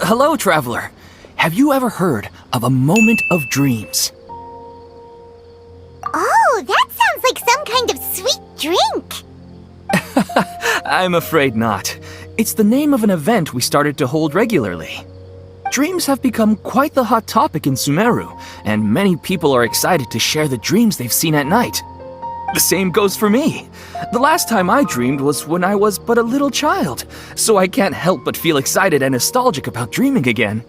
Hello, traveler. Have you ever heard of a moment of dreams? Oh, that sounds like some kind of sweet drink. I'm afraid not. It's the name of an event we started to hold regularly. Dreams have become quite the hot topic in Sumeru, and many people are excited to share the dreams they've seen at night. The same goes for me. The last time I dreamed was when I was but a little child, so I can't help but feel excited and nostalgic about dreaming again.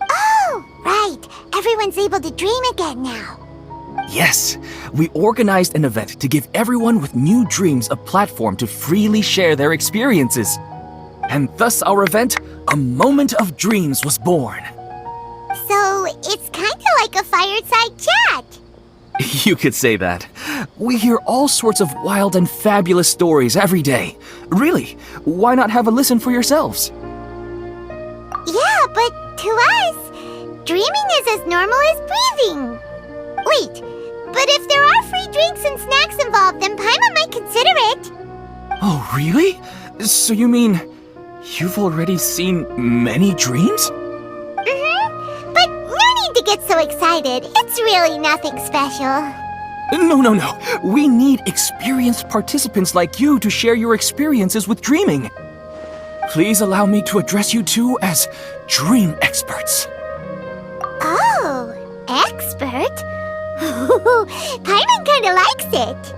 Oh, right. Everyone's able to dream again now. Yes, we organized an event to give everyone with new dreams a platform to freely share their experiences. And thus our event, A Moment of Dreams, was born. So, it's kind of like a fireside chat. You could say that. We hear all sorts of wild and fabulous stories every day. Really, why not have a listen for yourselves? Yeah, but to us, dreaming is as normal as breathing. Wait, but if there are free drinks and snacks involved, then Paimon might consider it. Oh, really? So you mean you've already seen many dreams? But no need to get so excited. It's really nothing special. No. We need experienced participants like you to share your experiences with dreaming. Please allow me to address you two as dream experts. Oh, expert? Paimon kinda likes it.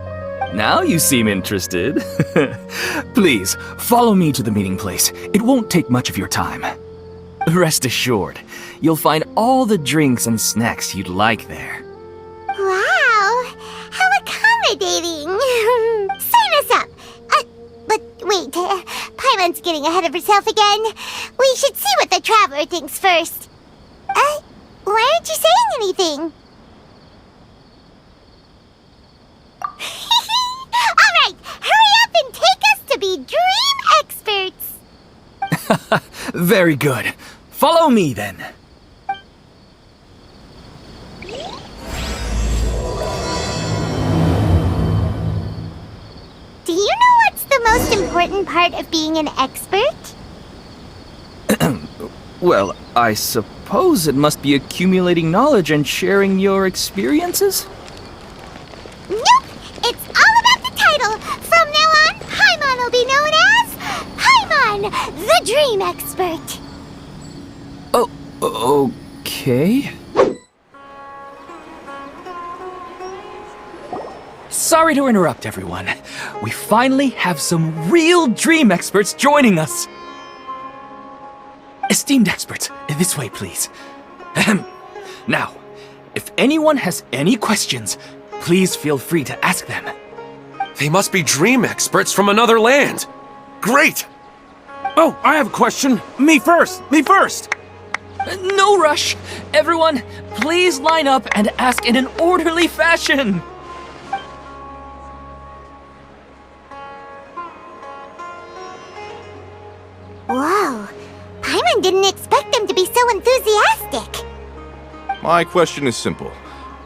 Now you seem interested. Please, follow me to the meeting place. It won't take much of your time. Rest assured, you'll find all the drinks and snacks you'd like there. Wow, how accommodating. Sign us up. But wait, Paimon's getting ahead of herself again. We should see what the traveler thinks first. Why aren't you saying anything? Alright, hurry up and take us to be dream experts! Very good. Follow me then. Do you know what's the most important part of being an expert? Well, I suppose it must be accumulating knowledge and sharing your experiences? Nope! It's all about the title! From now on, Paimon will be known as Paimon, the Dream Expert! Oh, okay. Sorry to interrupt, everyone. We finally have some real dream experts joining us. Esteemed experts, this way, please. Ahem. Now, if anyone has any questions, please feel free to ask them. They must be dream experts from another land. Great! Oh, I have a question. Me first! No rush. Everyone, please line up and ask in an orderly fashion. Whoa, Paimon didn't expect them to be so enthusiastic. My question is simple.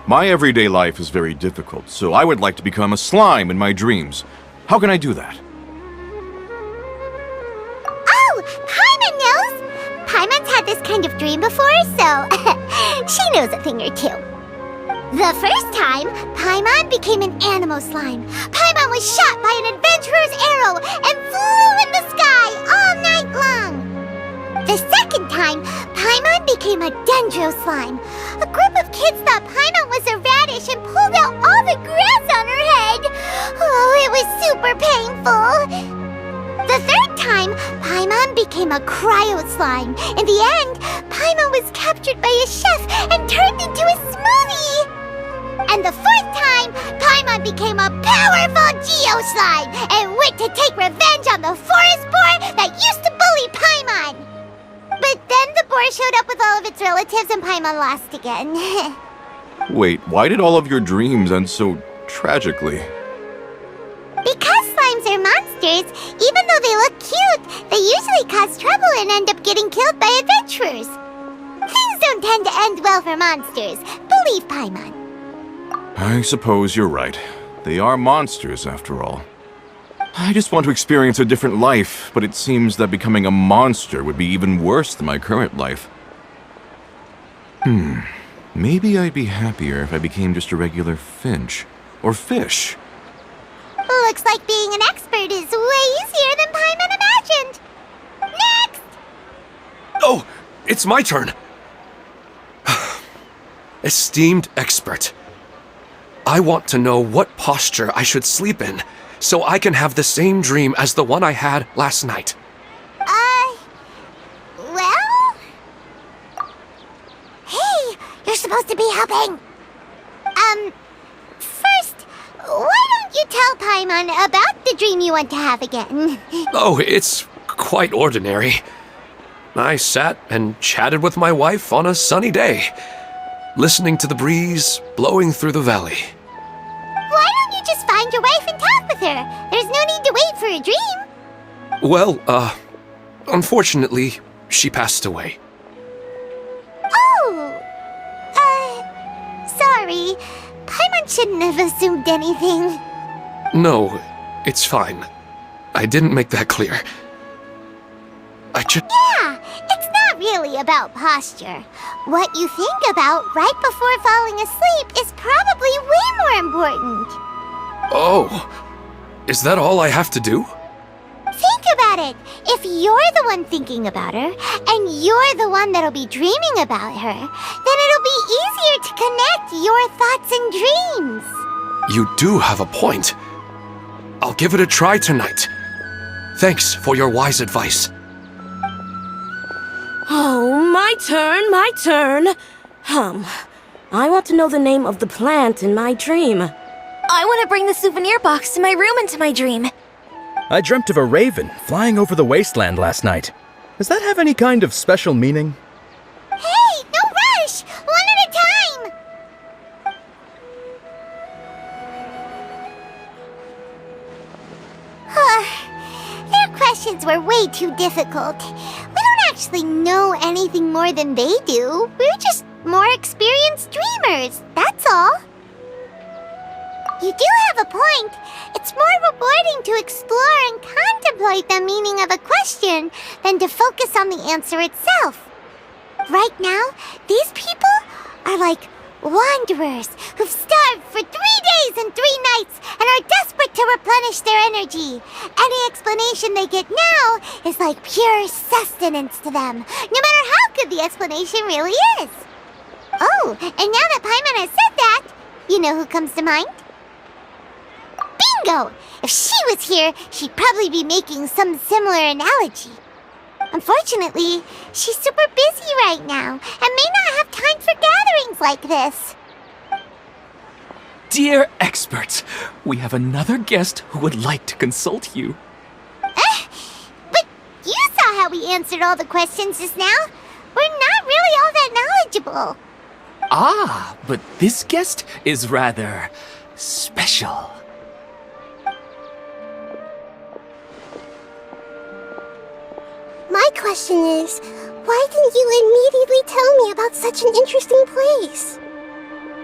My everyday life is very difficult, so I would like to become a slime in my dreams. How can I do that? Oh, Paimon knows! Paimon's had this kind of dream before, so she knows a thing or two. The first time, Paimon became an animal slime. Paimon was shot by an adventurer's arrow and flew in the sky all night long. The second time, Paimon became a dendro slime. A group of kids thought Paimon was a radish and pulled out all the grass on her head. Oh, it was super painful. The third time, Paimon became a cryo slime. In the end, Paimon was captured by a chef and turned into a smoothie. And the fourth time, Paimon became a powerful Geo slime and went to take revenge on the forest boar that used to bully Paimon. But then the boar showed up with all of its relatives and Paimon lost again. Wait, why did all of your dreams end so tragically? Because slimes are monsters, even though they look cute, they usually cause trouble and end up getting killed by adventurers. Things don't tend to end well for monsters, believe Paimon. I suppose you're right. They are monsters, after all. I just want to experience a different life, but it seems that becoming a monster would be even worse than my current life. Maybe I'd be happier if I became just a regular finch. Or fish. Looks like being an expert is way easier than Paimon imagined. Next! Oh, it's my turn. Esteemed expert, I want to know what posture I should sleep in so I can have the same dream as the one I had last night. Well? Hey, you're supposed to be helping. First, why don't you tell Paimon about the dream you want to have again? Oh, it's quite ordinary. I sat and chatted with my wife on a sunny day, listening to the breeze blowing through the valley. Why don't you just find your wife and talk with her? There's no need to wait for a dream. Well, unfortunately, she passed away. Oh, sorry. Paimon shouldn't have assumed anything. No, it's fine. I didn't make that clear. Yeah, it's not really about posture. What you think about right before falling asleep is probably way more important. Oh, is that all I have to do? Think about it. If you're the one thinking about her, and you're the one that'll be dreaming about her, then it'll be easier to connect your thoughts and dreams. You do have a point. I'll give it a try tonight. Thanks for your wise advice. Oh, my turn. I want to know the name of the plant in my dream. I want to bring the souvenir box to my room into my dream. I dreamt of a raven flying over the wasteland last night. Does that have any kind of special meaning? Hey, no rush! One at a time! Their questions were way too difficult. We don't actually know anything more than they do. We're just more experienced dreamers, that's all. You do have a point. It's more rewarding to explore and contemplate the meaning of a question than to focus on the answer itself. Right now, these people are like wanderers who've starved for 3 days and 3 nights and are desperate to replenish their energy. Any explanation they get now is like pure sustenance to them, no matter how good the explanation really is. Oh, and now that Paimon has said that, you know who comes to mind? Bingo! If she was here, she'd probably be making some similar analogy. Unfortunately, she's super busy right now and may not have time for gatherings like this. Dear experts, we have another guest who would like to consult you. But you saw how we answered all the questions just now. We're not really all that knowledgeable. Ah, but this guest is rather special. My question is, why didn't you immediately tell me about such an interesting place?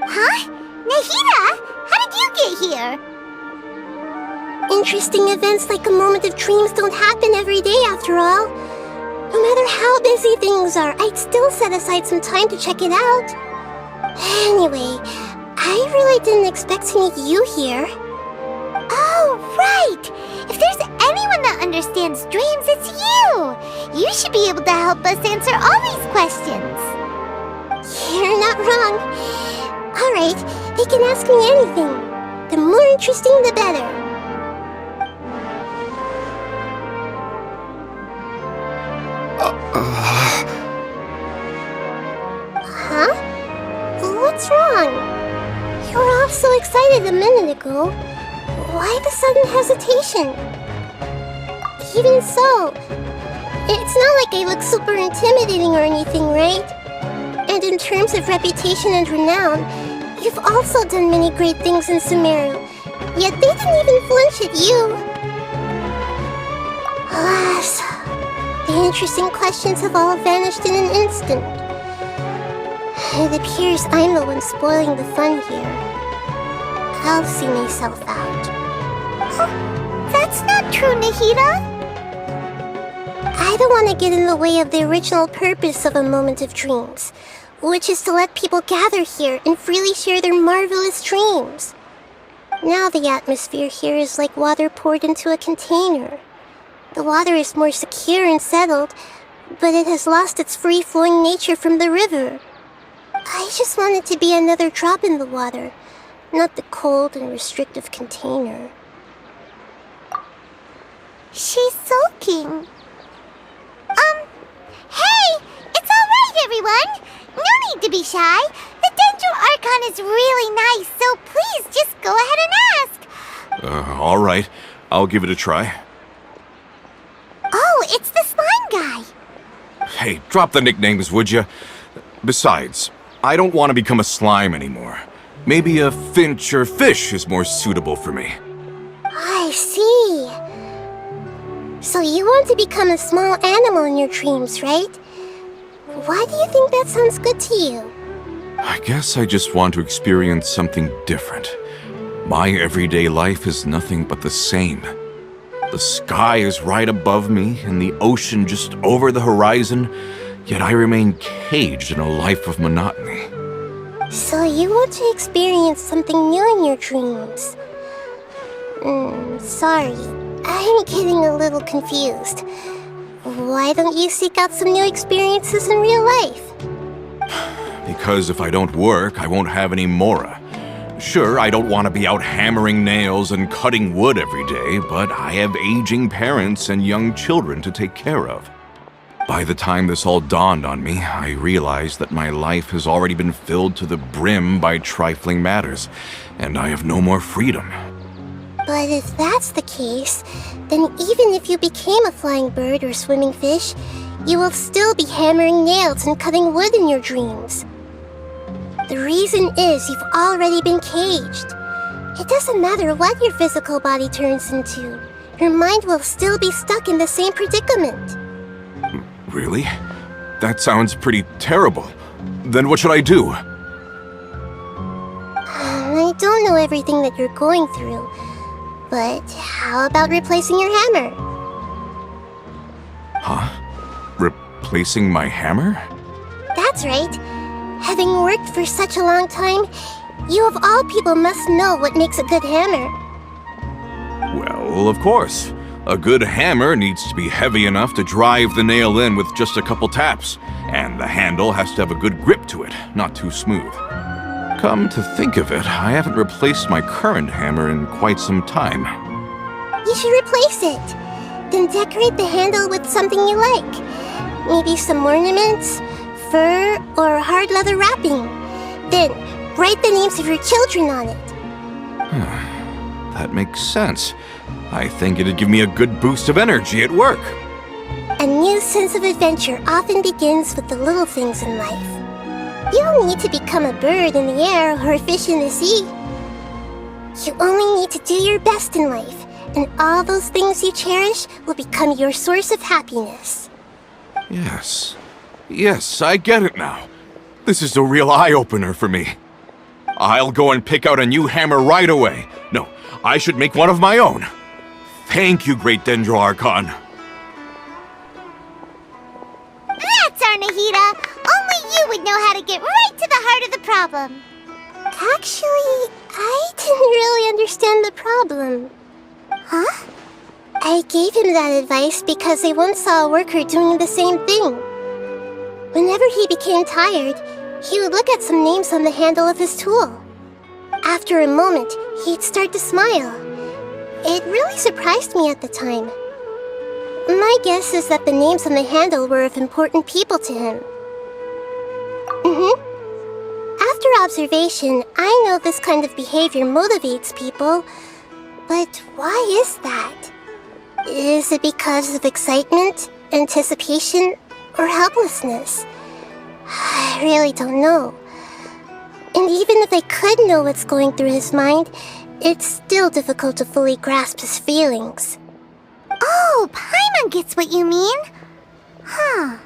Huh? Nahida, how did you get here? Interesting events like a moment of dreams don't happen every day after all. No matter how busy things are, I'd still set aside some time to check it out. Anyway, I really didn't expect to meet you here. Oh, right! If there's anyone that understands dreams, it's you! You should be able to help us answer all these questions. You're not wrong. Alright, they can ask me anything. The more interesting, the better. Huh? What's wrong? You were all so excited a minute ago. Why the sudden hesitation? Even so, it's not like I look super intimidating or anything, right? And in terms of reputation and renown, you've also done many great things in Sumeru, yet they didn't even flinch at you. Alas, the interesting questions have all vanished in an instant. It appears I'm the one spoiling the fun here. I'll see myself out. That's not true, Nahida? I don't want to get in the way of the original purpose of a moment of dreams, which is to let people gather here and freely share their marvelous dreams. Now the atmosphere here is like water poured into a container. The water is more secure and settled, but it has lost its free-flowing nature from the river. I just want it to be another drop in the water, not the cold and restrictive container. She's sulking. Hey! It's alright, everyone! No need to be shy. The Dendro Archon is really nice, so please just go ahead and ask. Alright. I'll give it a try. Oh, it's the slime guy. Hey, drop the nicknames, would you? Besides, I don't want to become a slime anymore. Maybe a finch or fish is more suitable for me. I see. So you want to become a small animal in your dreams, right? Why do you think that sounds good to you? I guess I just want to experience something different. My everyday life is nothing but the same. The sky is right above me and the ocean just over the horizon, yet I remain caged in a life of monotony. So you want to experience something new in your dreams? Sorry, I'm getting a little confused. Why don't you seek out some new experiences in real life? Because if I don't work, I won't have any mora. Sure, I don't want to be out hammering nails and cutting wood every day, but I have aging parents and young children to take care of. By the time this all dawned on me, I realized that my life has already been filled to the brim by trifling matters, and I have no more freedom. But if that's the case, then even if you became a flying bird or swimming fish, you will still be hammering nails and cutting wood in your dreams. The reason is you've already been caged. It doesn't matter what your physical body turns into. Your mind will still be stuck in the same predicament. Really? That sounds pretty terrible. Then what should I do? I don't know everything that you're going through, but how about replacing your hammer? Huh? Replacing my hammer? That's right. Having worked for such a long time, you of all people must know what makes a good hammer. Well, of course. A good hammer needs to be heavy enough to drive the nail in with just a couple taps, and the handle has to have a good grip to it, not too smooth. Come to think of it, I haven't replaced my current hammer in quite some time. You should replace it. Then decorate the handle with something you like. Maybe some ornaments, fur, or hard leather wrapping. Then, write the names of your children on it. That makes sense. I think it'd give me a good boost of energy at work. A new sense of adventure often begins with the little things in life. You don't need to become a bird in the air or a fish in the sea. You only need to do your best in life, and all those things you cherish will become your source of happiness. Yes, I get it now. This is a real eye-opener for me. I'll go and pick out a new hammer right away. No, I should make one of my own. Thank you, Great Dendro Archon. That's our Nahida. Only you would know how to get right to the heart of the problem. Actually, I didn't really understand the problem. Huh? I gave him that advice because I once saw a worker doing the same thing. Whenever he became tired, he would look at some names on the handle of his tool. After a moment, he'd start to smile. It really surprised me at the time. My guess is that the names on the handle were of important people to him. After observation, I know this kind of behavior motivates people, but why is that? Is it because of excitement, anticipation, or helplessness? I really don't know. And even if I could know what's going through his mind, it's still difficult to fully grasp his feelings. Oh, Paimon gets what you mean. Huh.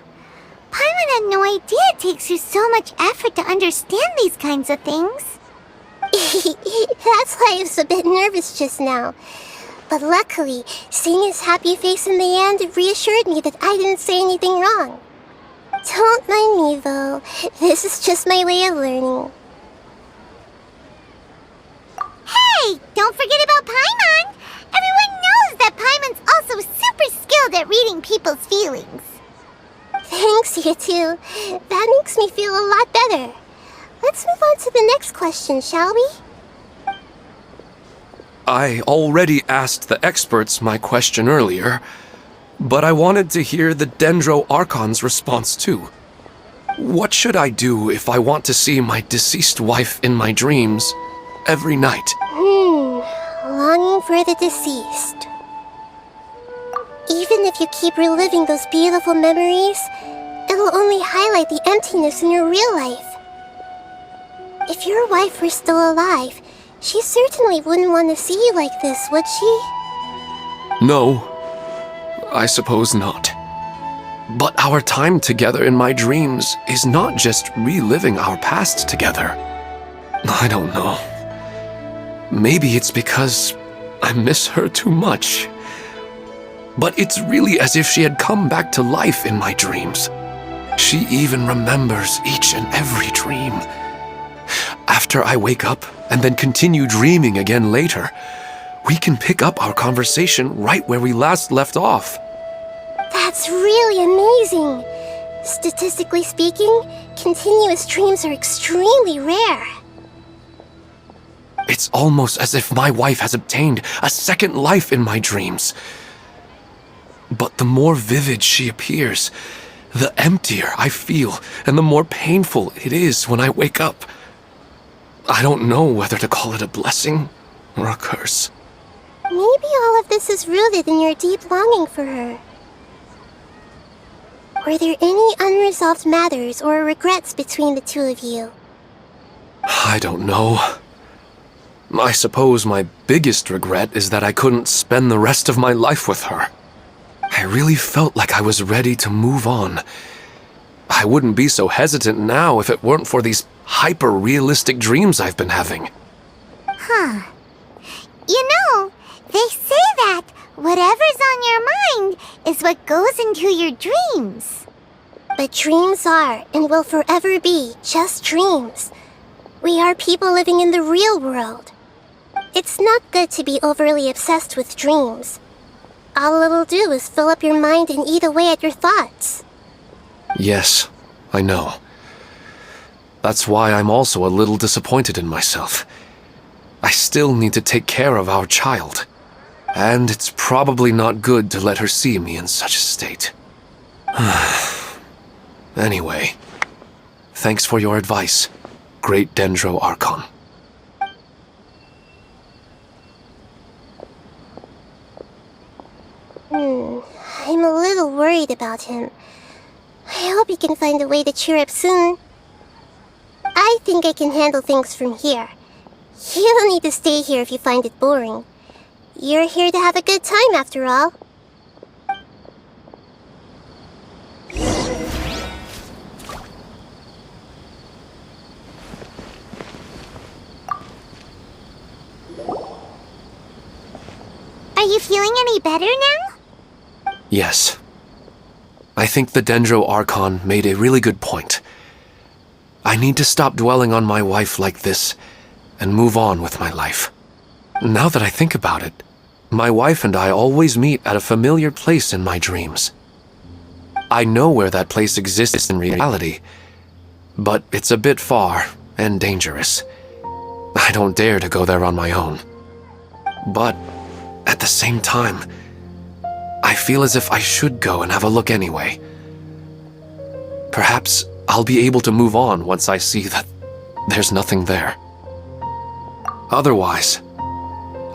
Paimon had no idea it takes you so much effort to understand these kinds of things. That's why I was a bit nervous just now. But luckily, seeing his happy face in the end reassured me that I didn't say anything wrong. Don't mind me though, this is just my way of learning. Hey, don't forget about Paimon! Everyone knows that Paimon's also super skilled at reading people's feelings. Thanks, you two. That makes me feel a lot better. Let's move on to the next question, shall we? I already asked the experts my question earlier, but I wanted to hear the Dendro Archon's response too. What should I do if I want to see my deceased wife in my dreams every night? Longing for the deceased. Even if you keep reliving those beautiful memories, it'll only highlight the emptiness in your real life. If your wife were still alive, she certainly wouldn't want to see you like this, would she? No, I suppose not. But our time together in my dreams is not just reliving our past together. I don't know. Maybe it's because I miss her too much. But it's really as if she had come back to life in my dreams. She even remembers each and every dream. After I wake up and then continue dreaming again later, we can pick up our conversation right where we last left off. That's really amazing. Statistically speaking, continuous dreams are extremely rare. It's almost as if my wife has obtained a second life in my dreams. But the more vivid she appears, the emptier I feel and the more painful it is when I wake up. I don't know whether to call it a blessing or a curse. Maybe all of this is rooted in your deep longing for her. Were there any unresolved matters or regrets between the two of you? I don't know. I suppose my biggest regret is that I couldn't spend the rest of my life with her. I really felt like I was ready to move on. I wouldn't be so hesitant now if it weren't for these hyper-realistic dreams I've been having. Huh. You know, they say that whatever's on your mind is what goes into your dreams. But dreams are, and will forever be, just dreams. We are people living in the real world. It's not good to be overly obsessed with dreams. All it'll do is fill up your mind and eat away at your thoughts. Yes, I know. That's why I'm also a little disappointed in myself. I still need to take care of our child. And it's probably not good to let her see me in such a state. Anyway, thanks for your advice, Great Dendro Archon. I'm a little worried about him. I hope he can find a way to cheer up soon. I think I can handle things from here. You don't need to stay here if you find it boring. You're here to have a good time after all. Are you feeling any better now? Yes. I think the Dendro Archon made a really good point. I need to stop dwelling on my wife like this and move on with my life. Now that I think about it, my wife and I always meet at a familiar place in my dreams. I know where that place exists in reality, but it's a bit far and dangerous. I don't dare to go there on my own. But at the same time, I feel as if I should go and have a look anyway. Perhaps I'll be able to move on once I see that there's nothing there. Otherwise,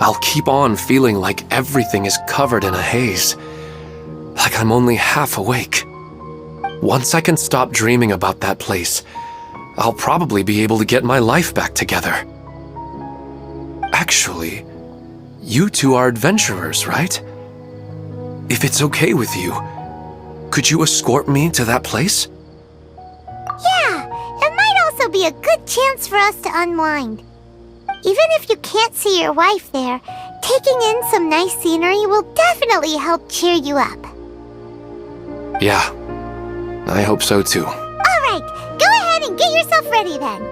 I'll keep on feeling like everything is covered in a haze, like I'm only half awake. Once I can stop dreaming about that place, I'll probably be able to get my life back together. Actually, you two are adventurers, right? If it's okay with you, could you escort me to that place? Yeah, it might also be a good chance for us to unwind. Even if you can't see your wife there, Taking in some nice scenery will definitely help cheer you up. Yeah, I hope so too. Alright, go ahead and get yourself ready then.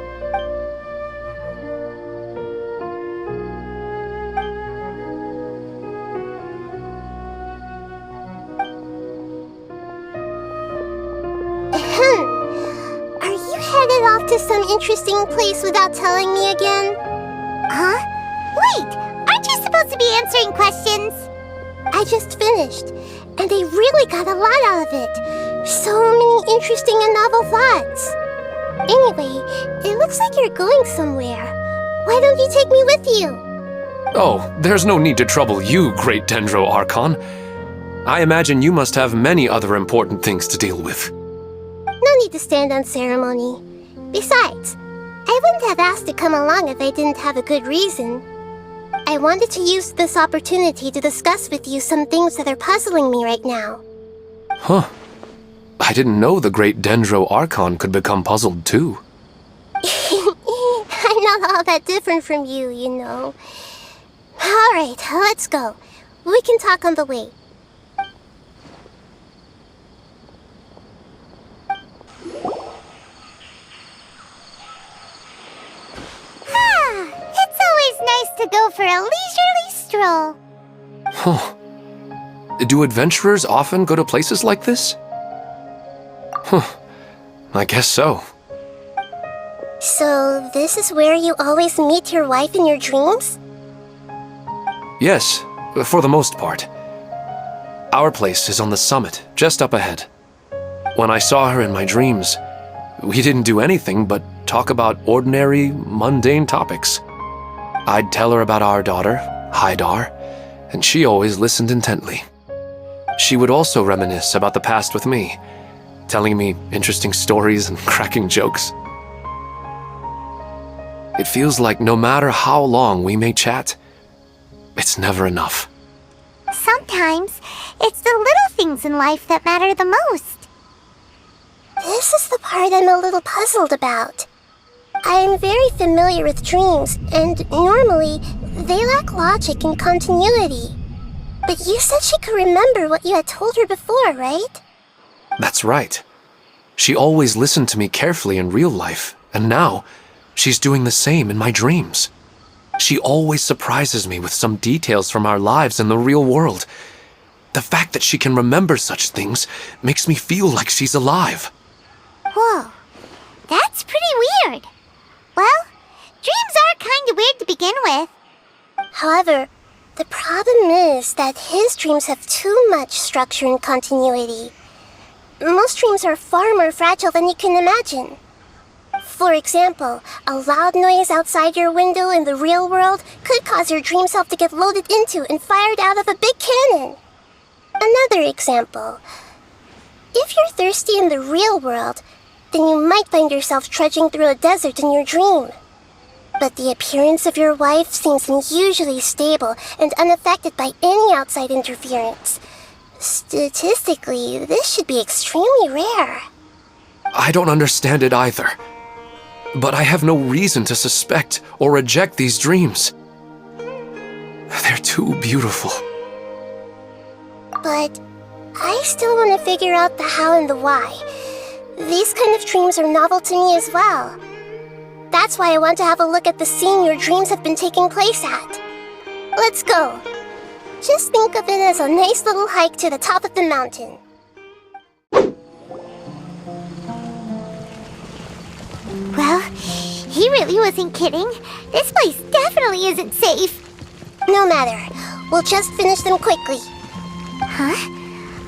Are you headed off to some interesting place without telling me again? Huh? Wait, aren't you supposed to be answering questions? I just finished, and I really got a lot out of it. So many interesting and novel thoughts. Anyway, it looks like you're going somewhere. Why don't you take me with you? Oh, there's no need to trouble you, Great Dendro Archon. I imagine you must have many other important things to deal with. No need to stand on ceremony. Besides, I wouldn't have asked to come along if I didn't have a good reason. I wanted to use this opportunity to discuss with you some things that are puzzling me right now. Huh. I didn't know the Great Dendro Archon could become puzzled too. I'm not all that different from you, you know. Alright, let's go. We can talk on the way. It's always nice to go for a leisurely stroll. Huh. Do adventurers often go to places like this? Huh. I guess so. So, this is where you always meet your wife in your dreams? Yes, for the most part. Our place is on the summit, just up ahead. When I saw her in my dreams, we didn't do anything but talk about ordinary, mundane topics. I'd tell her about our daughter, Haidar, and she always listened intently. She would also reminisce about the past with me, telling me interesting stories and cracking jokes. It feels like no matter how long we may chat, it's never enough. Sometimes, it's the little things in life that matter the most. This is the part I'm a little puzzled about. I am very familiar with dreams, and normally, they lack logic and continuity. But you said she could remember what you had told her before, right? That's right. She always listened to me carefully in real life, and now, she's doing the same in my dreams. She always surprises me with some details from our lives in the real world. The fact that she can remember such things makes me feel like she's alive. Whoa, that's pretty weird. Well, dreams are kind of weird to begin with. However, the problem is that his dreams have too much structure and continuity. Most dreams are far more fragile than you can imagine. For example, a loud noise outside your window in the real world could cause your dream self to get loaded into and fired out of a big cannon. Another example. If you're thirsty in the real world, then you might find yourself trudging through a desert in your dream. But the appearance of your wife seems unusually stable and unaffected by any outside interference. Statistically, this should be extremely rare. I don't understand it either. But I have no reason to suspect or reject these dreams. They're too beautiful. But I still want to figure out the how and the why. These kind of dreams are novel to me as well. That's why I want to have a look at the scene your dreams have been taking place at. Let's go. Just think of it as a nice little hike to the top of the mountain. Well, he really wasn't kidding. This place definitely isn't safe. No matter. We'll just finish them quickly. Huh?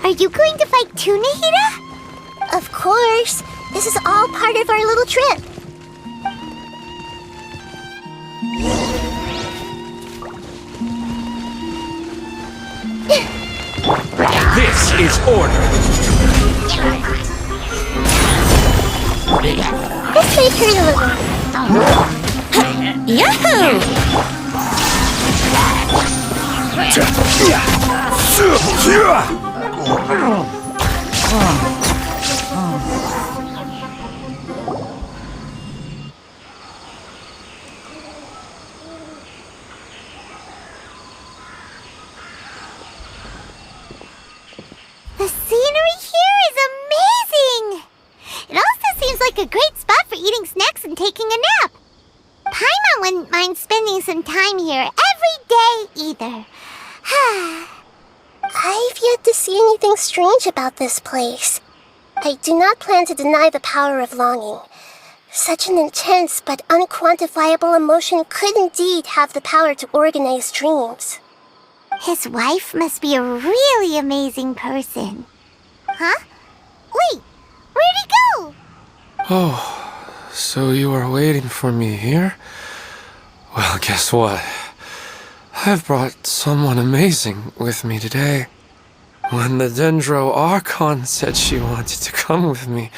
Are you going to fight too, Nahida? Of course. This is all part of our little trip. This is order. This may hurt a little. Yahoo! some time here every day either. I've yet to see anything strange about this place. I do not plan to deny the power of longing. Such an intense but unquantifiable emotion could indeed have the power to organize dreams. His wife must be a really amazing person. Huh? Wait, where'd he go? Oh, so you are waiting for me here? Well, guess what? I've brought someone amazing with me today. When the Dendro Archon said she wanted to come with me,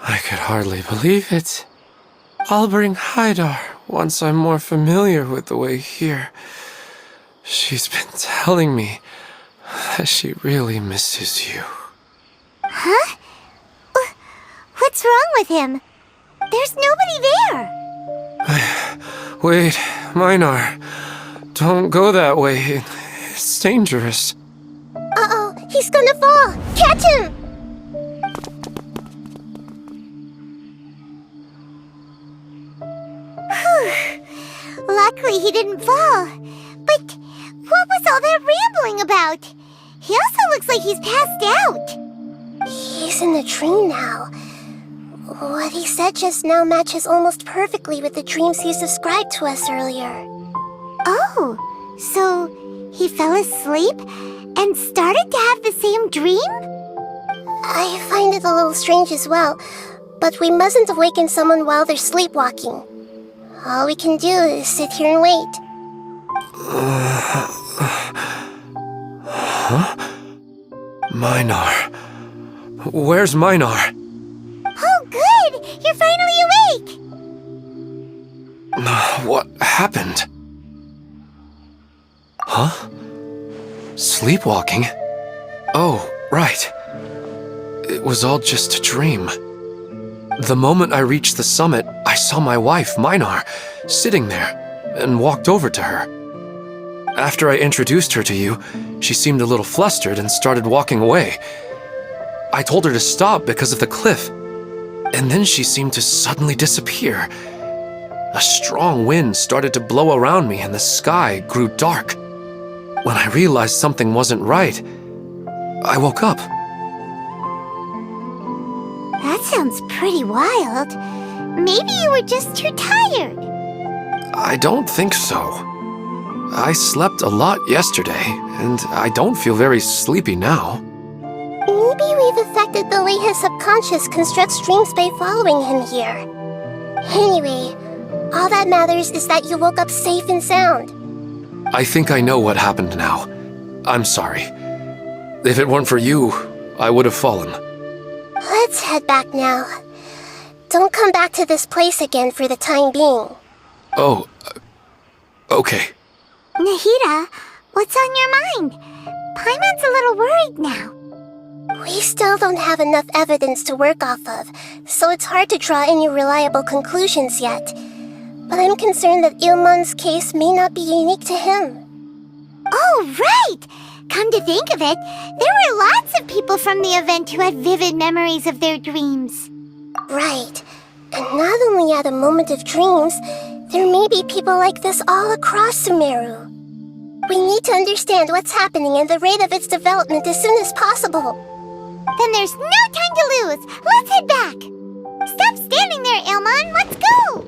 I could hardly believe it. I'll bring Haidar once I'm more familiar with the way here. She's been telling me that she really misses you. Huh? What's wrong with him? There's nobody there. Wait, Minar. Don't go that way. It's dangerous. Uh-oh, he's gonna fall! Catch him! Luckily he didn't fall. But what was all that rambling about? He also looks like he's passed out. He's in a dream now. What he said just now matches almost perfectly with the dreams he's described to us earlier. Oh, so he fell asleep and started to have the same dream? I find it a little strange as well, but we mustn't awaken someone while they're sleepwalking. All we can do is sit here and wait. Huh? Minar. Where's Minar? Oh, good! You're finally awake! What happened? Huh? Sleepwalking? Oh, right. It was all just a dream. The moment I reached the summit, I saw my wife, Minar, sitting there, and walked over to her. After I introduced her to you, she seemed a little flustered and started walking away. I told her to stop because of the cliff, and then she seemed to suddenly disappear. A strong wind started to blow around me and the sky grew dark. When I realized something wasn't right, I woke up. That sounds pretty wild. Maybe you were just too tired. I don't think so. I slept a lot yesterday, and I don't feel very sleepy now. Maybe we've affected the way his subconscious constructs dreams by following him here. Anyway, all that matters is that you woke up safe and sound. I think I know what happened now. I'm sorry. If it weren't for you, I would have fallen. Let's head back now. Don't come back to this place again for the time being. Oh, okay. Nahida, what's on your mind? Paimon's a little worried now. We still don't have enough evidence to work off of, so it's hard to draw any reliable conclusions yet. But I'm concerned that Ilmon's case may not be unique to him. Oh, right! Come to think of it, there were lots of people from the event who had vivid memories of their dreams. Right. And not only at a moment of dreams, there may be people like this all across Sumeru. We need to understand what's happening and the rate of its development as soon as possible. Then there's no time to lose. Let's head back. Stop standing there, Ilmon. Let's go.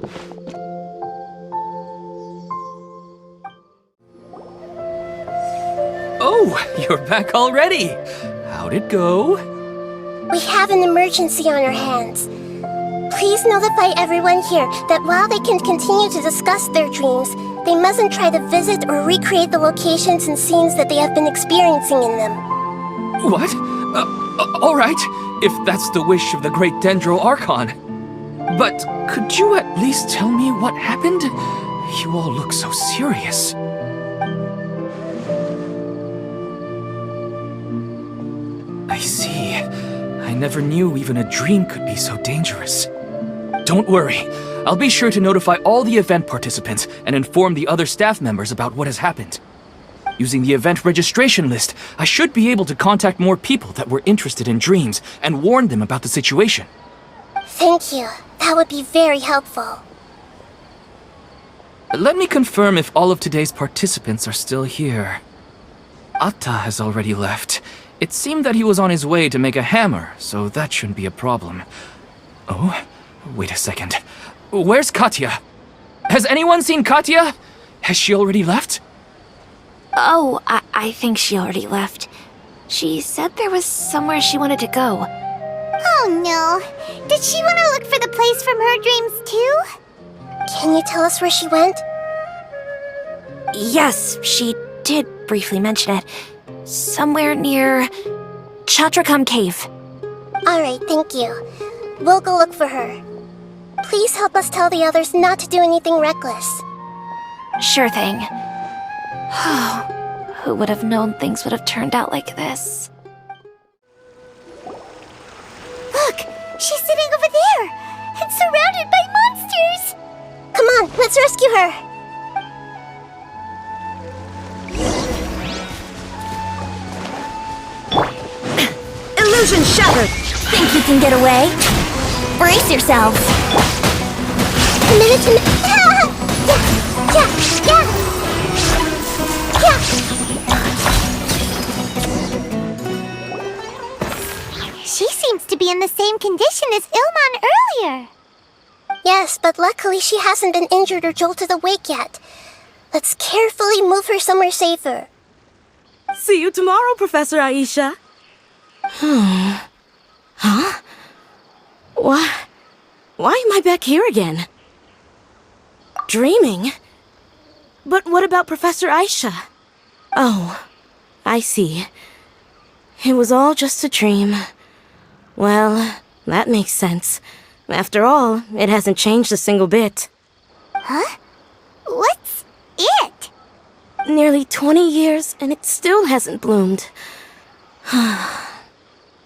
Oh, you're back already. How'd it go? We have an emergency on our hands. Please notify everyone here that while they can continue to discuss their dreams, they mustn't try to visit or recreate the locations and scenes that they have been experiencing in them. What? All right, if that's the wish of the great Dendro Archon. But could you at least tell me what happened? You all look so serious. I see. I never knew even a dream could be so dangerous. Don't worry. I'll be sure to notify all the event participants and inform the other staff members about what has happened. Using the event registration list, I should be able to contact more people that were interested in dreams and warn them about the situation. Thank you. That would be very helpful. Let me confirm if all of today's participants are still here. Atta has already left. It seemed that he was on his way to make a hammer, so that shouldn't be a problem. Oh, wait a second. Where's Katya? Has anyone seen Katya? Has she already left? Oh, I think she already left. She said there was somewhere she wanted to go. Oh no. Did she want to look for the place from her dreams too? Can you tell us where she went? Yes, she did briefly mention it. Somewhere near Chatrakam Cave. Alright, thank you. We'll go look for her. Please help us tell the others not to do anything reckless. Sure thing. Who would have known things would have turned out like this? Look! She's sitting over there! And surrounded by monsters! Come on, let's rescue her! Illusion shattered! Think you can get away? Brace yourself! A minute. Yeah! She seems to be in the same condition as Ilman earlier. Yes, but luckily she hasn't been injured or jolted awake yet. Let's carefully move her somewhere safer. See you tomorrow, Professor Aisha. Huh? Why am I back here again? Dreaming? But what about Professor Aisha? Oh, I see. It was all just a dream. Well, that makes sense. After all, it hasn't changed a single bit. Huh? What's it? Nearly 20 years, and it still hasn't bloomed.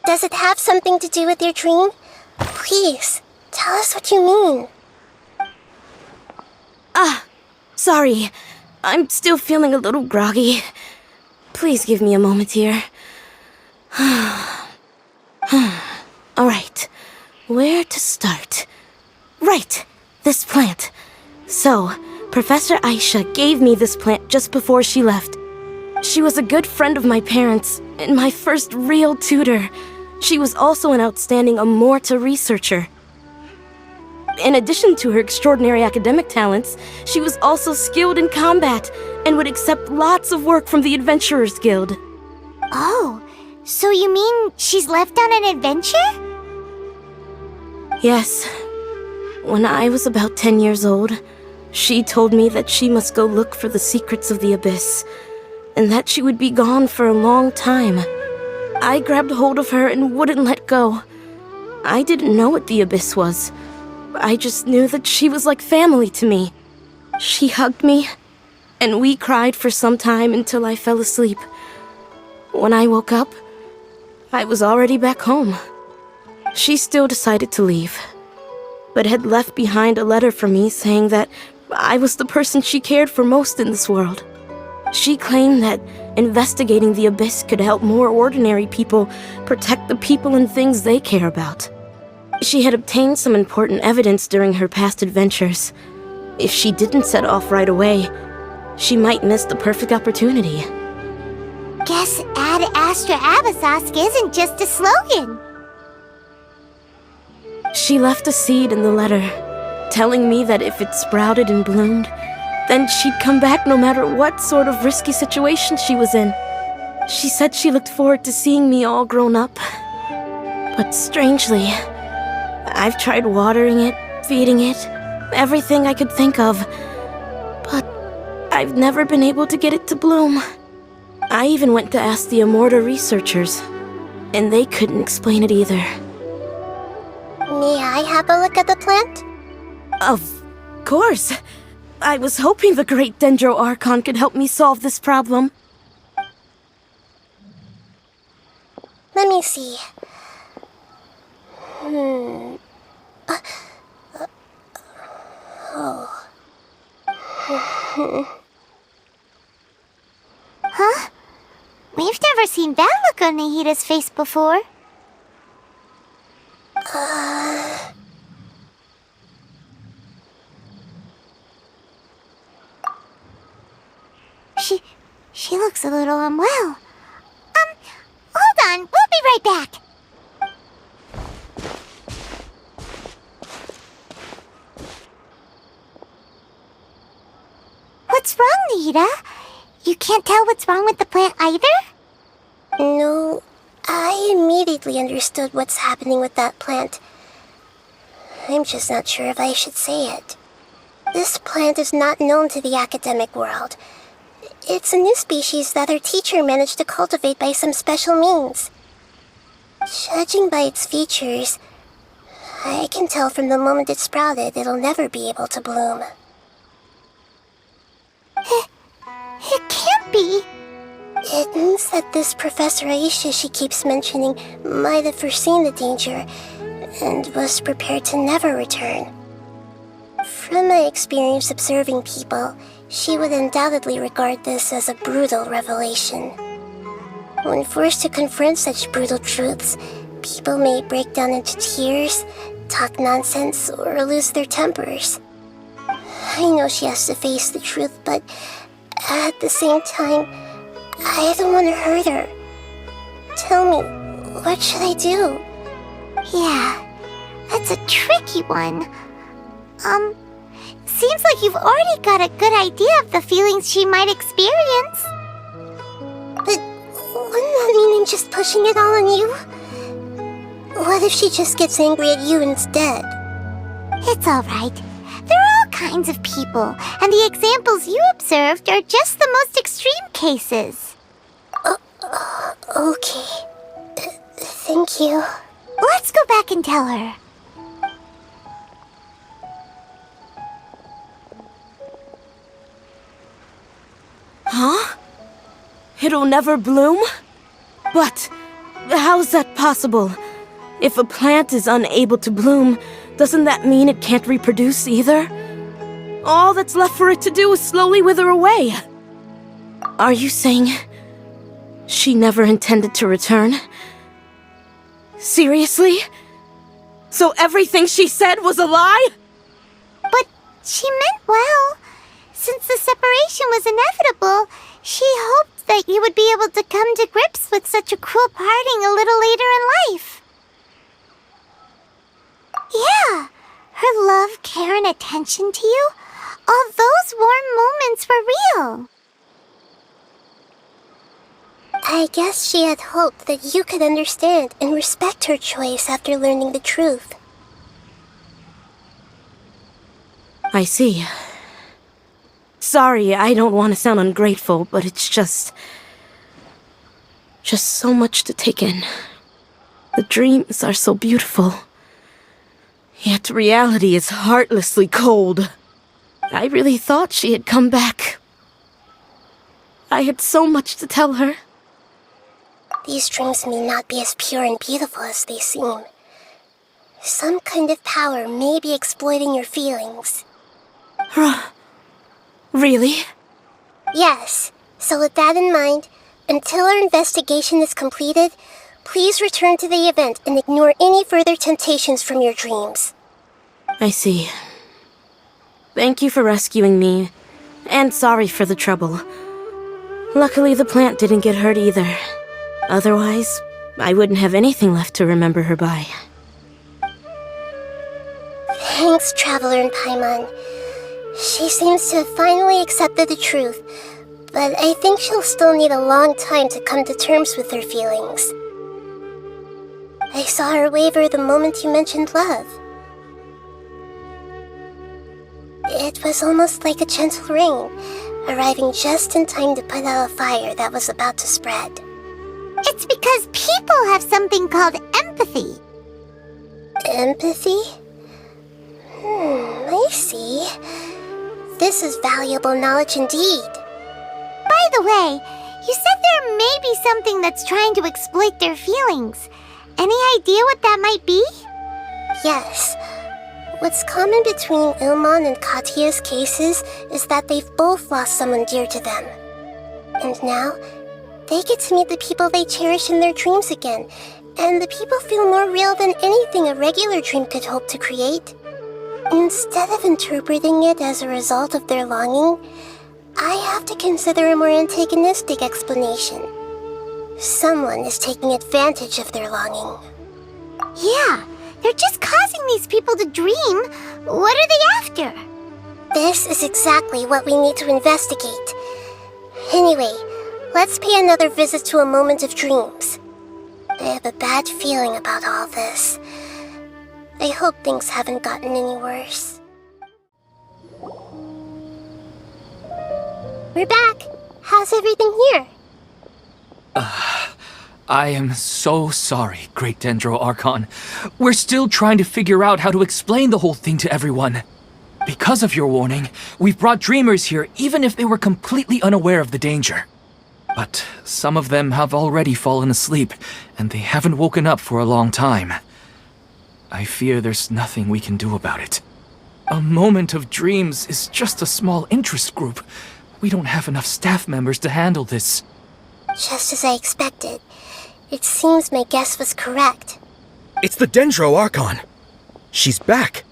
Does it have something to do with your dream? Please, tell us what you mean. Sorry. I'm still feeling a little groggy. Please give me a moment here. Alright, where to start? Right, this plant. So, Professor Aisha gave me this plant just before she left. She was a good friend of my parents, and my first real tutor. She was also an outstanding Amorta researcher. In addition to her extraordinary academic talents, she was also skilled in combat and would accept lots of work from the Adventurers Guild. Oh, so you mean she's left on an adventure? Yes. When I was about 10 years old, she told me that she must go look for the secrets of the Abyss, and that she would be gone for a long time. I grabbed hold of her and wouldn't let go. I didn't know what the Abyss was. I just knew that she was like family to me. She hugged me, and we cried for some time until I fell asleep. When I woke up, I was already back home. She still decided to leave, but had left behind a letter for me saying that I was the person she cared for most in this world. She claimed that investigating the Abyss could help more ordinary people protect the people and things they care about. She had obtained some important evidence during her past adventures. If she didn't set off right away, she might miss the perfect opportunity. Guess Ad Astra Abasask isn't just a slogan. She left a seed in the letter, telling me that if it sprouted and bloomed, then she'd come back no matter what sort of risky situation she was in. She said she looked forward to seeing me all grown up. But strangely, I've tried watering it, feeding it, everything I could think of. But I've never been able to get it to bloom. I even went to ask the Amorta researchers, and they couldn't explain it either. May I have a look at the plant? Of course. I was hoping the great Dendro Archon could help me solve this problem. Let me see. Huh? We've never seen that look on Nahida's face before. She looks a little unwell. Hold on, we'll be right back. What's wrong, Nahida? You can't tell what's wrong with the plant either? No, I immediately understood what's happening with that plant. I'm just not sure if I should say it. This plant is not known to the academic world. It's a new species that our teacher managed to cultivate by some special means. Judging by its features, I can tell from the moment it sprouted it'll never be able to bloom. It can't be. It means that this Professor Aisha she keeps mentioning might have foreseen the danger and was prepared to never return. From my experience observing people, she would undoubtedly regard this as a brutal revelation. When forced to confront such brutal truths, people may break down into tears, talk nonsense, or lose their tempers. I know she has to face the truth, but at the same time, I don't want to hurt her. Tell me, what should I do? Yeah, that's a tricky one. Seems like you've already got a good idea of the feelings she might experience. But wouldn't that mean I'm just pushing it all on you? What if she just gets angry at you instead? It's alright. There are all kinds of people, and the examples you observed are just the most extreme cases. Okay. Thank you. Let's go back and tell her. Huh? It'll never bloom? But how's that possible? If a plant is unable to bloom, doesn't that mean it can't reproduce either? All that's left for it to do is slowly wither away. Are you saying she never intended to return? Seriously? So everything she said was a lie? But she meant well. Since the separation was inevitable, she hoped that you would be able to come to grips with such a cruel parting a little later in life. Yeah, her love, care, and attention to you, all those warm moments were real. I guess she had hoped that you could understand and respect her choice after learning the truth. I see. Sorry, I don't want to sound ungrateful, but it's just so much to take in. The dreams are so beautiful. Yet reality is heartlessly cold. I really thought she had come back. I had so much to tell her. These dreams may not be as pure and beautiful as they seem. Some kind of power may be exploiting your feelings. Really? Yes. So with that in mind, until our investigation is completed, please return to the event and ignore any further temptations from your dreams. I see. Thank you for rescuing me, and sorry for the trouble. Luckily, the plant didn't get hurt either. Otherwise, I wouldn't have anything left to remember her by. Thanks, Traveler and Paimon. She seems to have finally accepted the truth, but I think she'll still need a long time to come to terms with her feelings. I saw her waver the moment you mentioned love. It was almost like a gentle rain, arriving just in time to put out a fire that was about to spread. It's because people have something called empathy. Empathy? I see. This is valuable knowledge indeed. By the way, you said there may be something that's trying to exploit their feelings. Any idea what that might be? Yes. What's common between Ilmon and Katya's cases is that they've both lost someone dear to them. And now, they get to meet the people they cherish in their dreams again, and the people feel more real than anything a regular dream could hope to create. Instead of interpreting it as a result of their longing, I have to consider a more antagonistic explanation. Someone is taking advantage of their longing. Yeah, they're just causing these people to dream. What are they after? This is exactly what we need to investigate. Anyway, let's pay another visit to a moment of dreams. I have a bad feeling about all this. I hope things haven't gotten any worse. We're back. How's everything here? I am so sorry, Great Dendro Archon. We're still trying to figure out how to explain the whole thing to everyone. Because of your warning, we've brought dreamers here even if they were completely unaware of the danger. But some of them have already fallen asleep, and they haven't woken up for a long time. I fear there's nothing we can do about it. A moment of dreams is just a small interest group. We don't have enough staff members to handle this. Just as I expected. It seems my guess was correct. It's the Dendro Archon. She's back.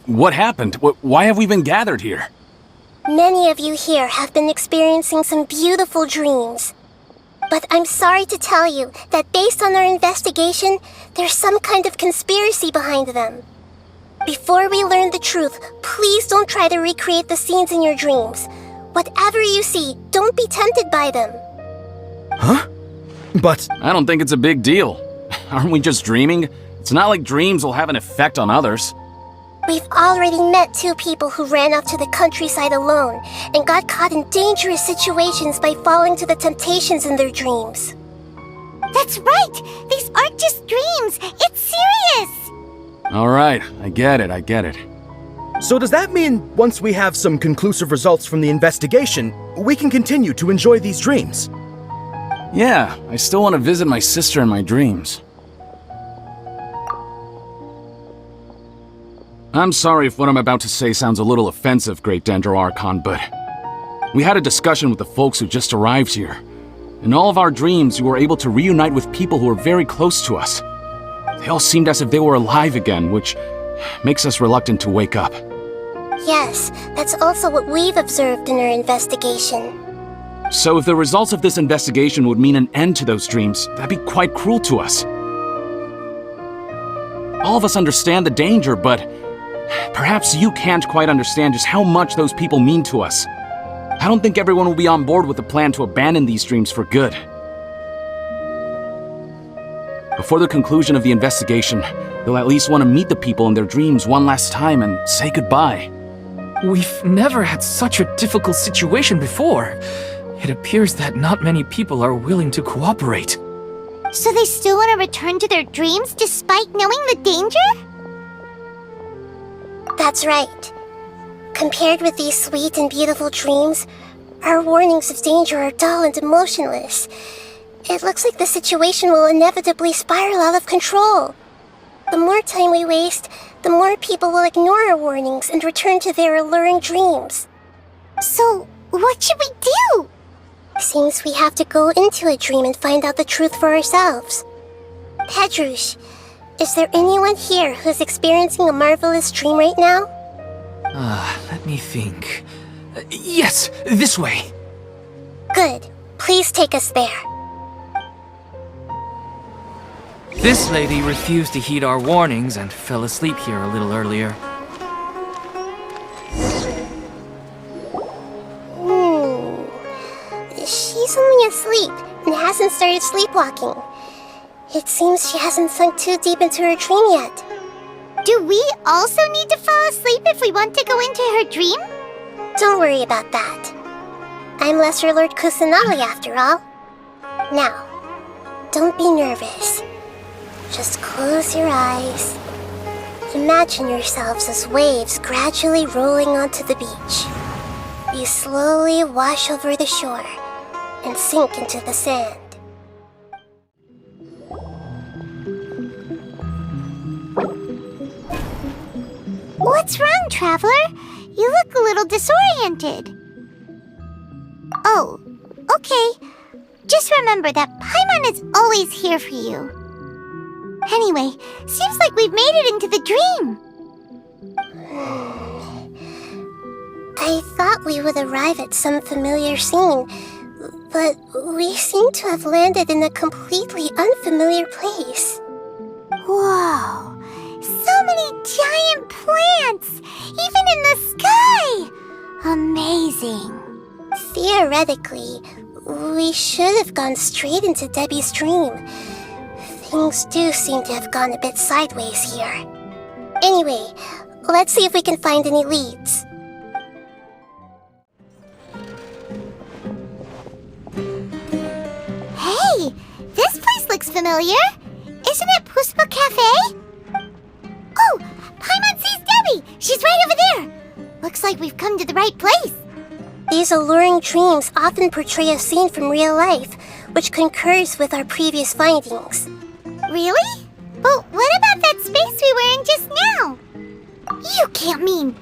What happened? Why have we been gathered here? Many of you here have been experiencing some beautiful dreams. But I'm sorry to tell you that based on our investigation, there's some kind of conspiracy behind them. Before we learn the truth, please don't try to recreate the scenes in your dreams. Whatever you see, don't be tempted by them. Huh? But I don't think it's a big deal. Aren't we just dreaming? It's not like dreams will have an effect on others. We've already met 2 people who ran off to the countryside alone and got caught in dangerous situations by falling to the temptations in their dreams. That's right! These aren't just dreams! It's serious! Alright, I get it. so does that mean once we have some conclusive results from the investigation, we can continue to enjoy these dreams? Yeah, I still want to visit my sister in my dreams. I'm sorry if what I'm about to say sounds a little offensive, Great Dendro Archon, but we had a discussion with the folks who just arrived here. In all of our dreams, we were able to reunite with people who were very close to us. They all seemed as if they were alive again, which makes us reluctant to wake up. Yes, that's also what we've observed in our investigation. So if the results of this investigation would mean an end to those dreams, that'd be quite cruel to us. All of us understand the danger, but perhaps you can't quite understand just how much those people mean to us. I don't think everyone will be on board with the plan to abandon these dreams for good. Before the conclusion of the investigation, they'll at least want to meet the people in their dreams one last time and say goodbye. We've never had such a difficult situation before. It appears that not many people are willing to cooperate. So they still want to return to their dreams despite knowing the danger? That's right. Compared with these sweet and beautiful dreams, our warnings of danger are dull and emotionless. It looks like the situation will inevitably spiral out of control. The more time we waste, the more people will ignore our warnings and return to their alluring dreams. So, what should we do? Seems we have to go into a dream and find out the truth for ourselves. Pedrush, is there anyone here who's experiencing a marvelous dream right now? Let me think. Yes, this way. Good. Please take us there. This lady refused to heed our warnings and fell asleep here a little earlier. She's only asleep and hasn't started sleepwalking. It seems she hasn't sunk too deep into her dream yet. Do we also need to fall asleep if we want to go into her dream? Don't worry about that. I'm Lesser Lord Kusanali after all. Now, don't be nervous. Just close your eyes. Imagine yourselves as waves gradually rolling onto the beach. You slowly wash over the shore and sink into the sand. What's wrong, Traveler? You look a little disoriented. Oh, okay. Just remember that Paimon is always here for you. Anyway, seems like we've made it into the dream. I thought we would arrive at some familiar scene, but we seem to have landed in a completely unfamiliar place. Whoa! So many giant plants! Even in the sky! Amazing. Theoretically, we should have gone straight into Debbie's dream. Things do seem to have gone a bit sideways here. Anyway, let's see if we can find any leads. Hey! This place looks familiar! Isn't it Puspa Cafe? Oh! Paimon sees Debbie! She's right over there! Looks like we've come to the right place. These alluring dreams often portray a scene from real life, which concurs with our previous findings. Really? But what about that space we were in just now? You can't mean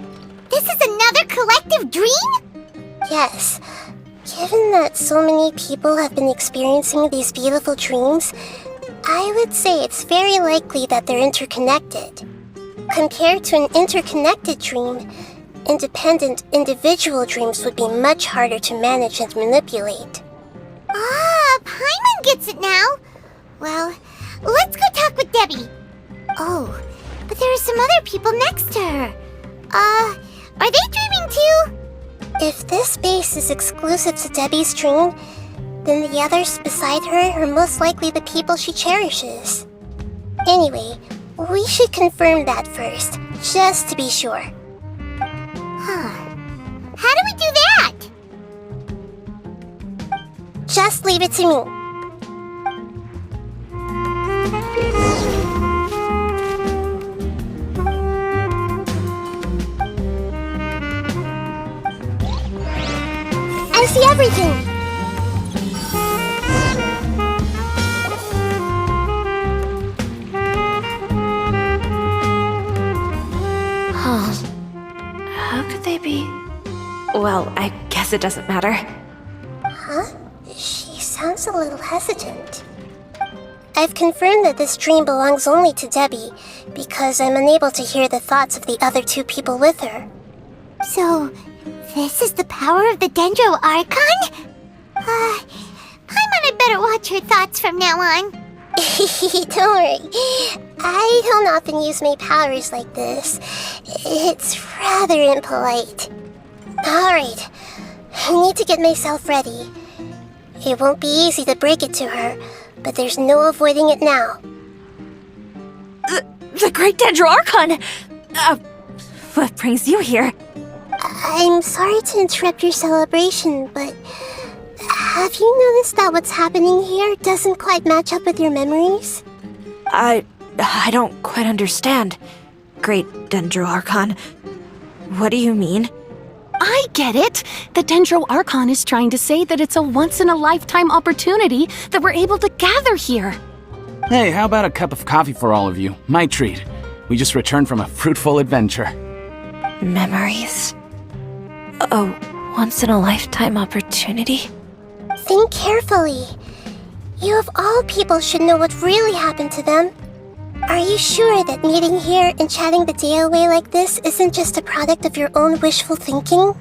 this is another collective dream? Yes. Given that so many people have been experiencing these beautiful dreams, I would say it's very likely that they're interconnected. Compared to an interconnected dream, independent individual dreams would be much harder to manage and manipulate. Ah, Paimon gets it now. Well, let's go talk with Debbie. Oh, but there are some other people next to her. Are they dreaming too? If this space is exclusive to Debbie's dream, then the others beside her are most likely the people she cherishes. Anyway, we should confirm that first, just to be sure. Huh. How do we do that? Just leave it to me. I see everything! Huh. How could they be? Well, I guess it doesn't matter. Huh? She sounds a little hesitant. I've confirmed that this dream belongs only to Debbie, because I'm unable to hear the thoughts of the other two people with her. So, this is the power of the Dendro Archon? Paimon had better watch her thoughts from now on. Don't worry. I don't often use my powers like this. It's rather impolite. Alright, I need to get myself ready. It won't be easy to break it to her, but there's no avoiding it now. The Great Dendro Archon! What brings you here? I'm sorry to interrupt your celebration, but have you noticed that what's happening here doesn't quite match up with your memories? I don't quite understand. Great Dendro Archon. What do you mean? I get it! The Dendro Archon is trying to say that it's a once-in-a-lifetime opportunity that we're able to gather here. Hey, how about a cup of coffee for all of you? My treat. We just returned from a fruitful adventure. Memories. A once-in-a-lifetime opportunity? Think carefully. You of all people should know what really happened to them. Are you sure that meeting here and chatting the day away like this isn't just a product of your own wishful thinking?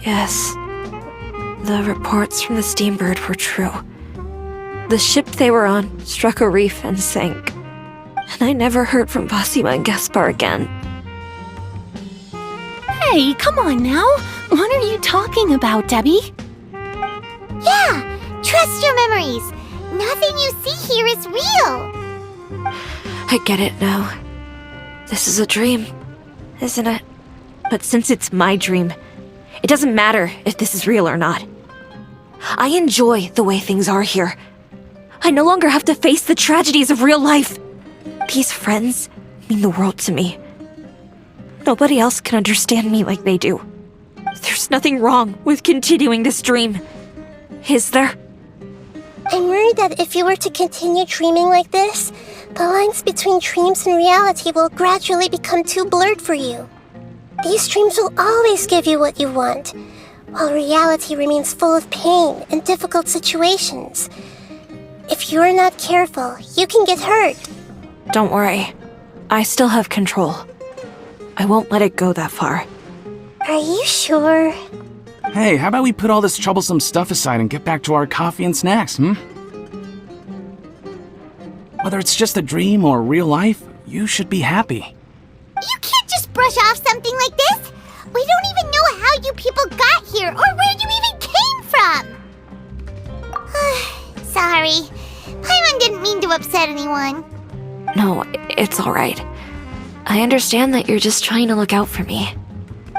Yes. The reports from the Steambird were true. The ship they were on struck a reef and sank. And I never heard from Basima and Gaspar again. Hey, come on now! What are you talking about, Debbie? Yeah, trust your memories. Nothing you see here is real. I get it now. This is a dream, isn't it? But since it's my dream, it doesn't matter if this is real or not. I enjoy the way things are here. I no longer have to face the tragedies of real life. These friends mean the world to me. Nobody else can understand me like they do. There's nothing wrong with continuing this dream. Is there? I'm worried that if you were to continue dreaming like this, the lines between dreams and reality will gradually become too blurred for you. These dreams will always give you what you want, while reality remains full of pain and difficult situations. If you're not careful, you can get hurt. Don't worry. I still have control. I won't let it go that far. Are you sure? Hey, how about we put all this troublesome stuff aside and get back to our coffee and snacks, Whether it's just a dream or real life, you should be happy. You can't just brush off something like this! We don't even know how you people got here or where you even came from! Sorry. Paimon didn't mean to upset anyone. No, it's alright. I understand that you're just trying to look out for me.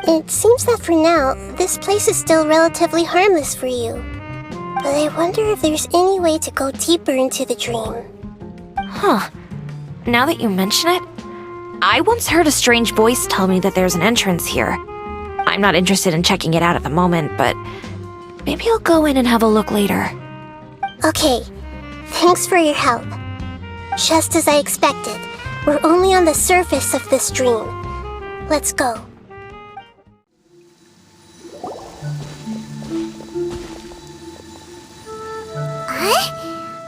It seems that for now, this place is still relatively harmless for you. But I wonder if there's any way to go deeper into the dream. Huh. Now that you mention it, I once heard a strange voice tell me that there's an entrance here. I'm not interested in checking it out at the moment, but maybe I'll go in and have a look later. Okay, thanks for your help. Just as I expected, we're only on the surface of this dream. Let's go. Huh?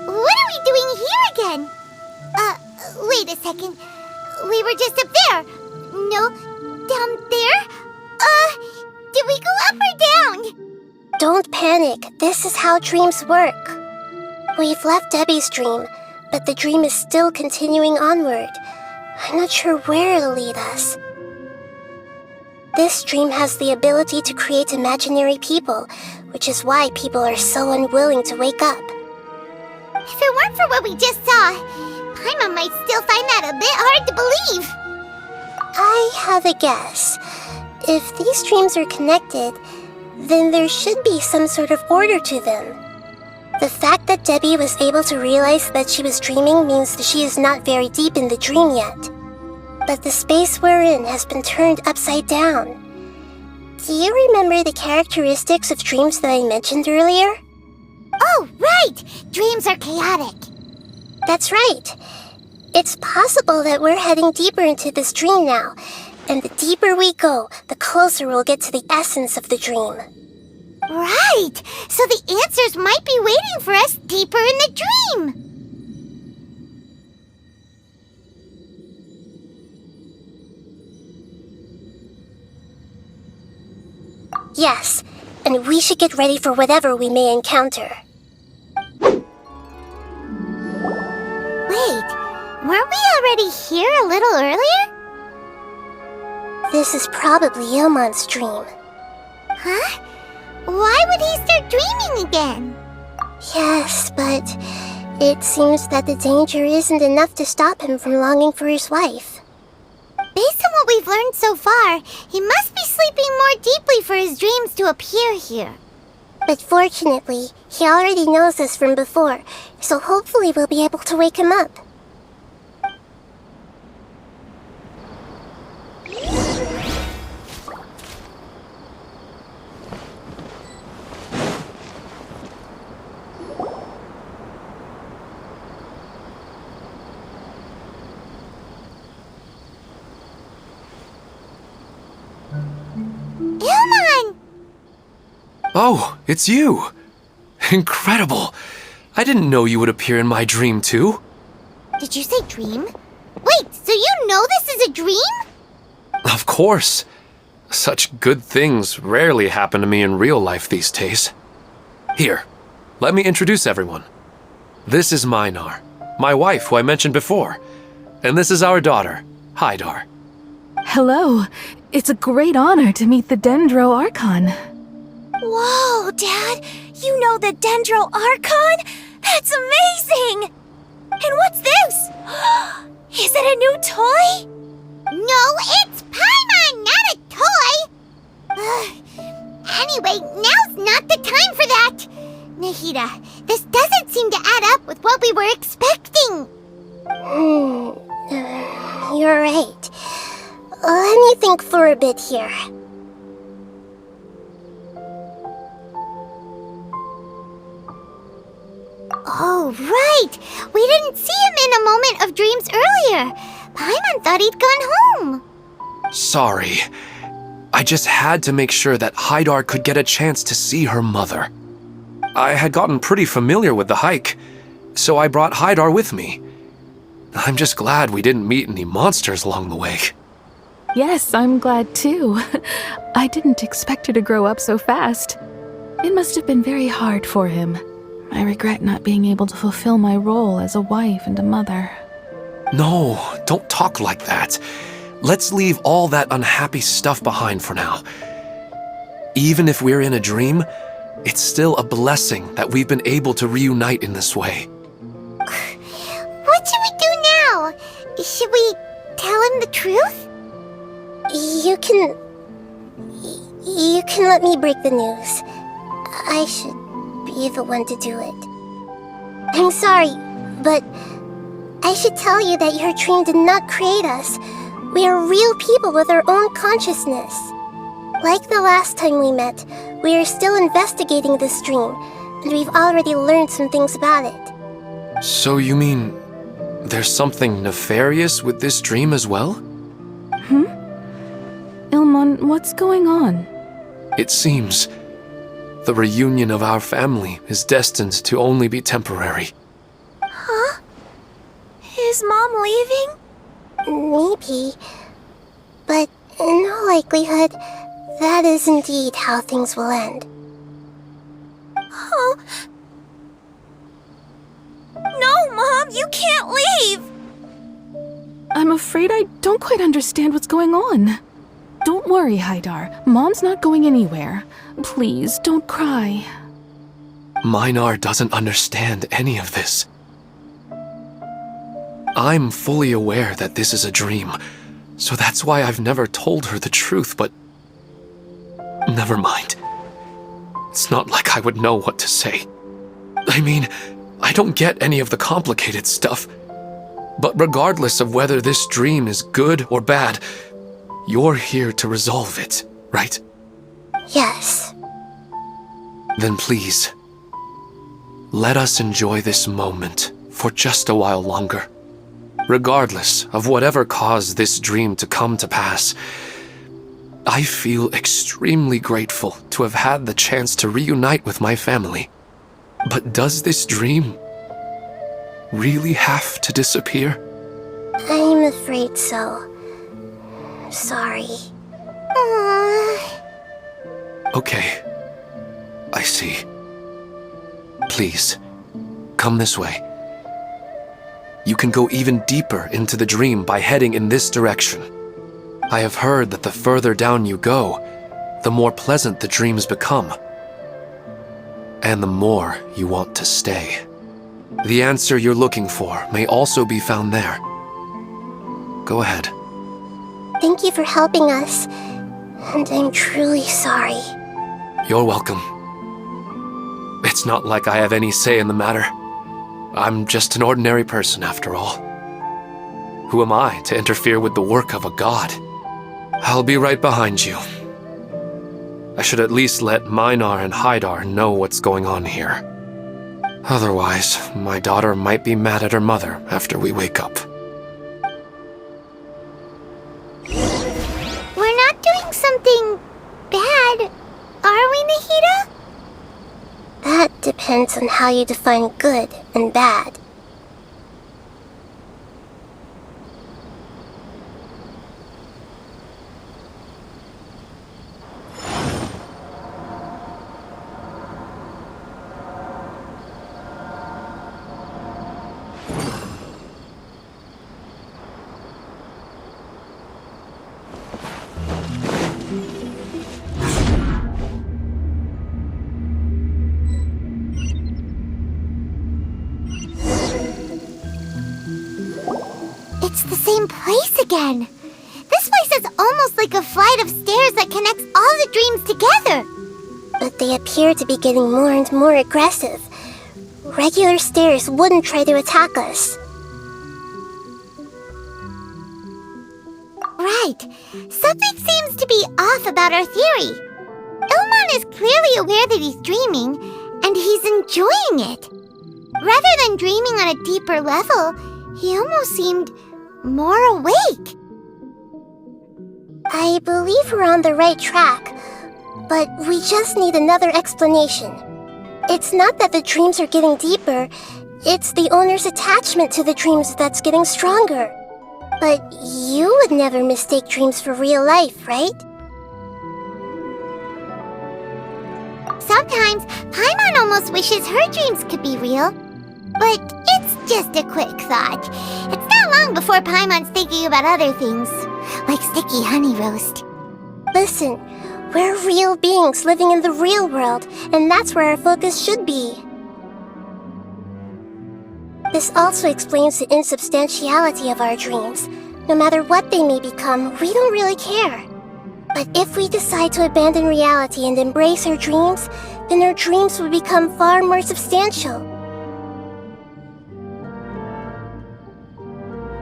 What are we doing here again? Wait a second. We were just up there. No, down there? Did we go up or down? Don't panic. This is how dreams work. We've left Debbie's dream, but the dream is still continuing onward. I'm not sure where it'll lead us. This dream has the ability to create imaginary people, which is why people are so unwilling to wake up. If it weren't for what we just saw, Paimon might still find that a bit hard to believe. I have a guess. If these dreams are connected, then there should be some sort of order to them. The fact that Debbie was able to realize that she was dreaming means that she is not very deep in the dream yet. But the space we're in has been turned upside down. Do you remember the characteristics of dreams that I mentioned earlier? Oh, right! Dreams are chaotic. That's right. It's possible that we're heading deeper into this dream now, and the deeper we go, the closer we'll get to the essence of the dream. Right! So the answers might be waiting for us deeper in the dream! Yes, and we should get ready for whatever we may encounter. Wait, weren't we already here a little earlier? This is probably Ilmon's dream. Huh? Why would he start dreaming again? Yes, but it seems that the danger isn't enough to stop him from longing for his wife. Based on what we've learned so far, he must be sleeping more deeply for his dreams to appear here. But fortunately, he already knows us from before, so hopefully we'll be able to wake him up. Ilmon! Oh, it's you! Incredible! I didn't know you would appear in my dream, too. Did you say dream? Wait, so you know this is a dream? Of course. Such good things rarely happen to me in real life these days. Here, let me introduce everyone. This is Minar, my wife who I mentioned before. And this is our daughter, Hydar. Hello. It's a great honor to meet the Dendro Archon. Whoa, Dad! You know the Dendro Archon? That's amazing! And what's this? Is it a new toy? No, it's Paimon, not a toy! Anyway, now's not the time for that! Nahida, this doesn't seem to add up with what we were expecting! You're right. Let me think for a bit here. Oh, right! We didn't see him in a moment of dreams earlier. Paimon thought he'd gone home. Sorry. I just had to make sure that Hydar could get a chance to see her mother. I had gotten pretty familiar with the hike, so I brought Hydar with me. I'm just glad we didn't meet any monsters along the way. Yes, I'm glad too. I didn't expect her to grow up so fast. It must have been very hard for him. I regret not being able to fulfill my role as a wife and a mother. No, don't talk like that. Let's leave all that unhappy stuff behind for now. Even if we're in a dream, it's still a blessing that we've been able to reunite in this way. What should we do now? Should we tell him the truth? You can let me break the news. I should be the one to do it. I'm sorry, but I should tell you that your dream did not create us. We are real people with our own consciousness. Like the last time we met, we are still investigating this dream, and we've already learned some things about it. So you mean there's something nefarious with this dream as well? Ilmon, what's going on? It seems the reunion of our family is destined to only be temporary. Huh? Is Mom leaving? Maybe. But in all likelihood, that is indeed how things will end. Oh. No, Mom, you can't leave! I'm afraid I don't quite understand what's going on. Don't worry, Haidar. Mom's not going anywhere. Please, don't cry. Minar doesn't understand any of this. I'm fully aware that this is a dream, so that's why I've never told her the truth, but never mind. It's not like I would know what to say. I mean, I don't get any of the complicated stuff. But regardless of whether this dream is good or bad, you're here to resolve it, right? Yes. Then please, let us enjoy this moment for just a while longer. Regardless of whatever caused this dream to come to pass, I feel extremely grateful to have had the chance to reunite with my family. But does this dream really have to disappear? I'm afraid so. Sorry. Okay, I see. Please, come this way. You can go even deeper into the dream by heading in this direction. I have heard that the further down you go, the more pleasant the dreams become, and the more you want to stay. The answer you're looking for may also be found there. Go ahead. Thank you for helping us, and I'm truly sorry. You're welcome. It's not like I have any say in the matter. I'm just an ordinary person, after all. Who am I to interfere with the work of a god? I'll be right behind you. I should at least let Minar and Haidar know what's going on here. Otherwise, my daughter might be mad at her mother after we wake up. We're not doing something bad, are we, Nahida? That depends on how you define good and bad. It's the same place again. This place is almost like a flight of stairs that connects all the dreams together. But they appear to be getting more and more aggressive. Regular stairs wouldn't try to attack us. Right. Something seems to be off about our theory. Ilmon is clearly aware that he's dreaming, and he's enjoying it. Rather than dreaming on a deeper level, he almost seemed more awake. I believe we're on the right track, but we just need another explanation. It's not that the dreams are getting deeper, it's the owner's attachment to the dreams that's getting stronger. But you would never mistake dreams for real life, right? Sometimes, Paimon almost wishes her dreams could be real. But it's just a quick thought. It's not long before Paimon's thinking about other things, like sticky honey roast. Listen, we're real beings living in the real world, and that's where our focus should be. This also explains the insubstantiality of our dreams. No matter what they may become, we don't really care. But if we decide to abandon reality and embrace our dreams, then our dreams will become far more substantial.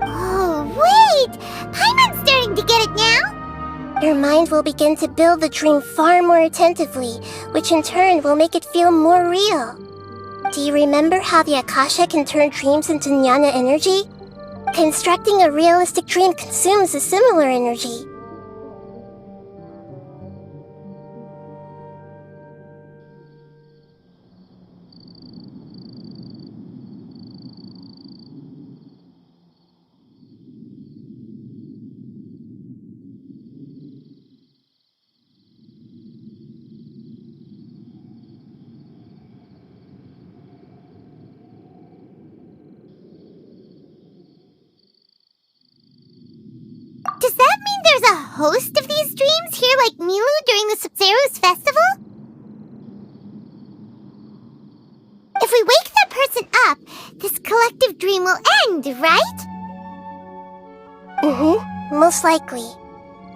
Oh, wait! Paimon's starting to get it now! Your mind will begin to build the dream far more attentively, which in turn will make it feel more real. Do you remember how the Akasha can turn dreams into jnana energy? Constructing a realistic dream consumes a similar energy. Does that mean there's a host of these dreams here like Nilou during the Subzero's festival? If we wake that person up, this collective dream will end, right? Most likely.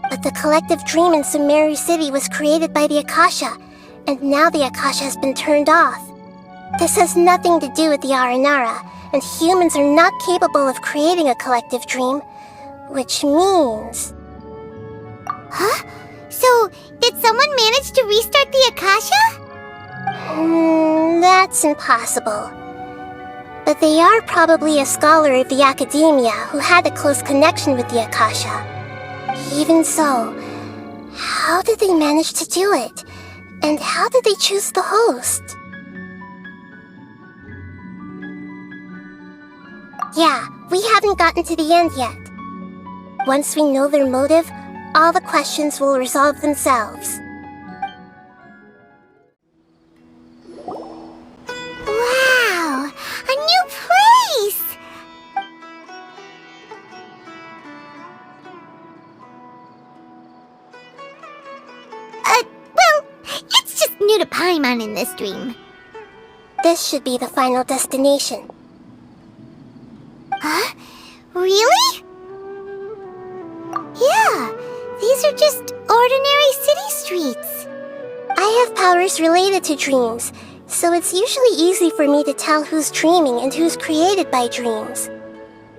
But the collective dream in Sumeru City was created by the Akasha, and now the Akasha has been turned off. This has nothing to do with the Aranara, and humans are not capable of creating a collective dream. Which means... Huh? So, did someone manage to restart the Akasha? That's impossible. But they are probably a scholar of the Akademiya who had a close connection with the Akasha. Even so, how did they manage to do it? And how did they choose the host? Yeah, we haven't gotten to the end yet. Once we know their motive, all the questions will resolve themselves. Wow! A new place! Well, it's just new to Paimon in this dream. This should be the final destination. Huh? Really? Yeah, these are just ordinary city streets. I have powers related to dreams, so it's usually easy for me to tell who's dreaming and who's created by dreams.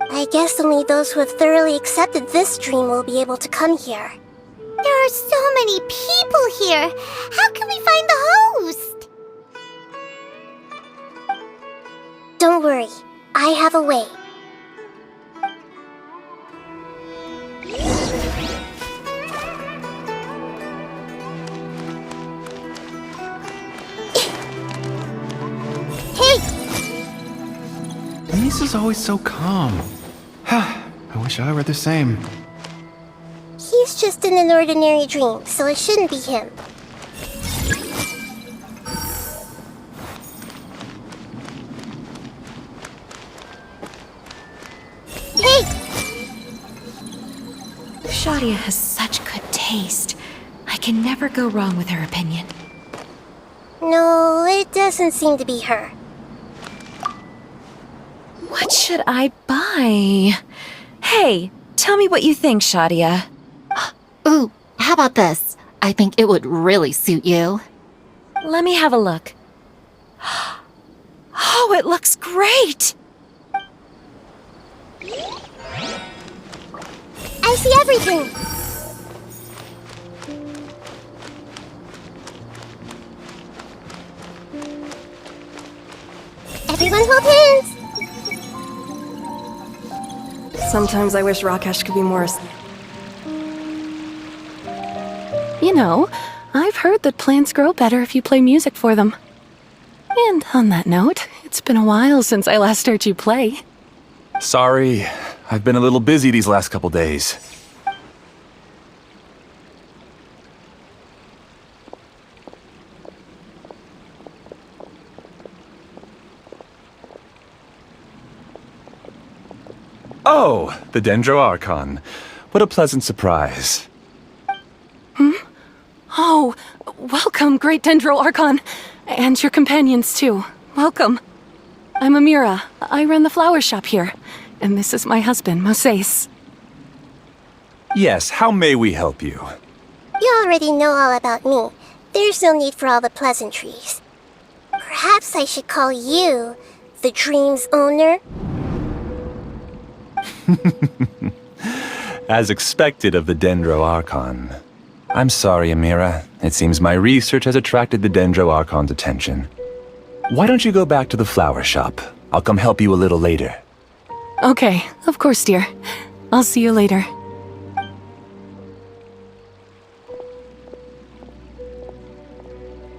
I guess only those who have thoroughly accepted this dream will be able to come here. There are so many people here. How can we find the host? Don't worry, I have a way. Lisa's always so calm. I wish I were the same. He's just in an ordinary dream, so it shouldn't be him. Hey! Shadia has such good taste. I can never go wrong with her opinion. No, it doesn't seem to be her. What should I buy? Hey, tell me what you think, Shadia. Ooh, how about this? I think it would really suit you. Let me have a look. Oh, it looks great! I see everything! Everyone hold hands! Sometimes I wish Rakesh could be more... You know, I've heard that plants grow better if you play music for them. And on that note, it's been a while since I last heard you play. Sorry, I've been a little busy these last couple days. Oh, the Dendro Archon. What a pleasant surprise. Oh, welcome, Great Dendro Archon. And your companions, too. Welcome. I'm Amira. I run the flower shop here. And this is my husband, Moses. Yes, how may we help you? You already know all about me. There's no need for all the pleasantries. Perhaps I should call you the dream's owner? As expected of the Dendro Archon. I'm sorry, Amira. It seems my research has attracted the Dendro Archon's attention. Why don't you go back to the flower shop? I'll come help you a little later. Okay, of course, dear. I'll see you later.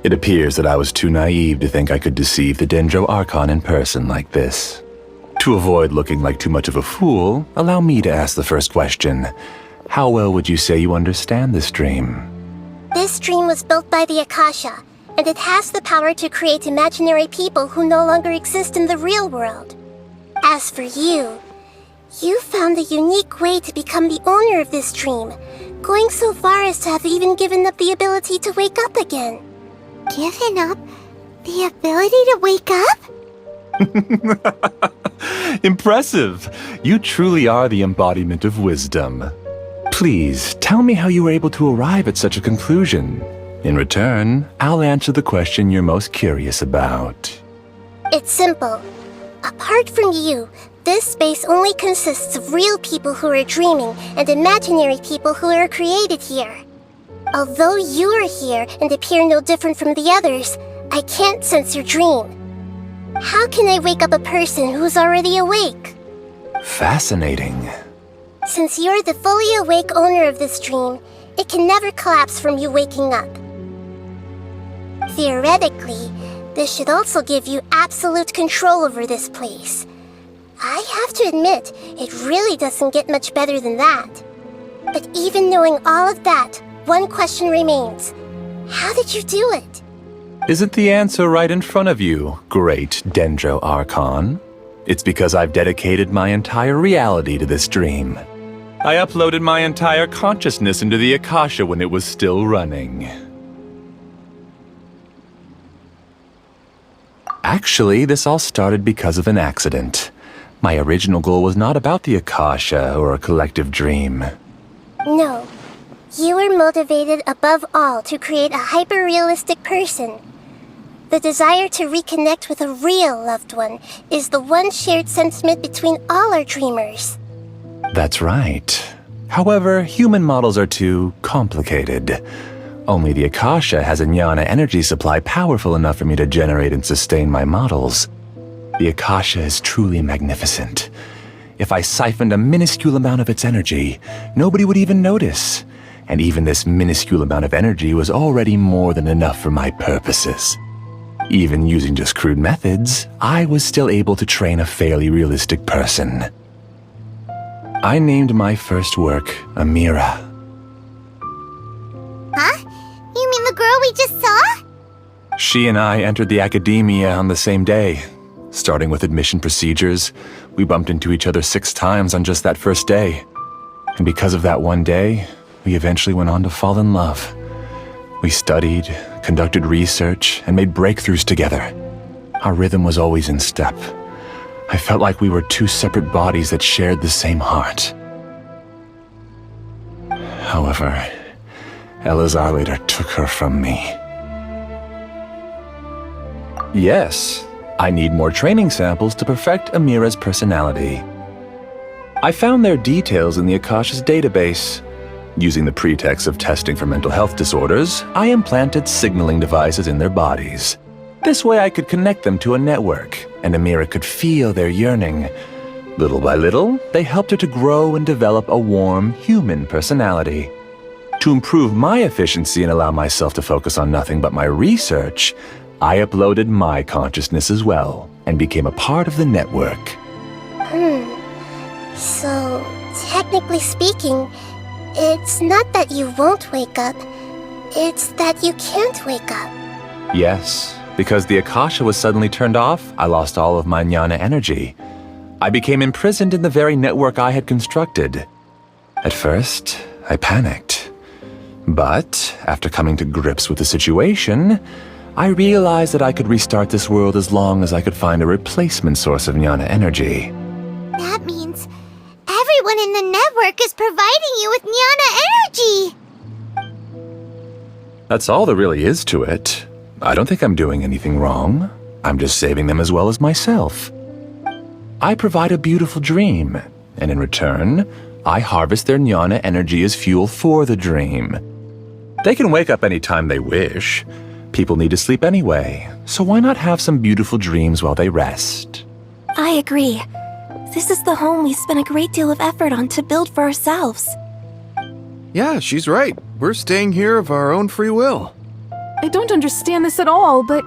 It appears that I was too naive to think I could deceive the Dendro Archon in person like this. To avoid looking like too much of a fool, allow me to ask the first question. How well would you say you understand this dream? This dream was built by the Akasha, and it has the power to create imaginary people who no longer exist in the real world. As for you, you found a unique way to become the owner of this dream, going so far as to have even given up the ability to wake up again. Given up the ability to wake up? Impressive! You truly are the embodiment of wisdom. Please, tell me how you were able to arrive at such a conclusion. In return, I'll answer the question you're most curious about. It's simple. Apart from you, this space only consists of real people who are dreaming and imaginary people who are created here. Although you are here and appear no different from the others, I can't sense your dream. How can I wake up a person who's already awake? Fascinating. Since you're the fully awake owner of this dream, it can never collapse from you waking up. Theoretically, this should also give you absolute control over this place. I have to admit, it really doesn't get much better than that. But even knowing all of that, one question remains. How did you do it? Isn't the answer right in front of you, Great Dendro Archon? It's because I've dedicated my entire reality to this dream. I uploaded my entire consciousness into the Akasha when it was still running. Actually, this all started because of an accident. My original goal was not about the Akasha or a collective dream. No. You were motivated above all to create a hyper-realistic person. The desire to reconnect with a real loved one is the one shared sentiment between all our dreamers. That's right. However, human models are too complicated. Only the Akasha has a jnana energy supply powerful enough for me to generate and sustain my models. The Akasha is truly magnificent. If I siphoned a minuscule amount of its energy, nobody would even notice. And even this minuscule amount of energy was already more than enough for my purposes. Even using just crude methods, I was still able to train a fairly realistic person. I named my first work Amira. Huh? You mean the girl we just saw? She and I entered the Akademiya on the same day. Starting with admission procedures, we bumped into each other 6 times on just that first day. And because of that one day, we eventually went on to fall in love. We studied, conducted research, and made breakthroughs together. Our rhythm was always in step. I felt like we were 2 separate bodies that shared the same heart. However, Elazar later took her from me. Yes, I need more training samples to perfect Amira's personality. I found their details in the Akasha's database. Using the pretext of testing for mental health disorders, I implanted signaling devices in their bodies. This way I could connect them to a network, and Amira could feel their yearning. Little by little, they helped her to grow and develop a warm, human personality. To improve my efficiency and allow myself to focus on nothing but my research, I uploaded my consciousness as well, and became a part of the network. So, technically speaking, it's not that you won't wake up, it's that you can't wake up. Yes, because the Akasha was suddenly turned off, I lost all of my jnana energy. I became imprisoned in the very network I had constructed. At first, I panicked. But, after coming to grips with the situation, I realized that I could restart this world as long as I could find a replacement source of jnana energy. That means everyone in the network is providing you with jnana energy! That's all there really is to it. I don't think I'm doing anything wrong. I'm just saving them as well as myself. I provide a beautiful dream, and in return, I harvest their jnana energy as fuel for the dream. They can wake up any time they wish. People need to sleep anyway, so why not have some beautiful dreams while they rest? I agree. This is the home we spent a great deal of effort on to build for ourselves. Yeah, she's right. We're staying here of our own free will. I don't understand this at all, but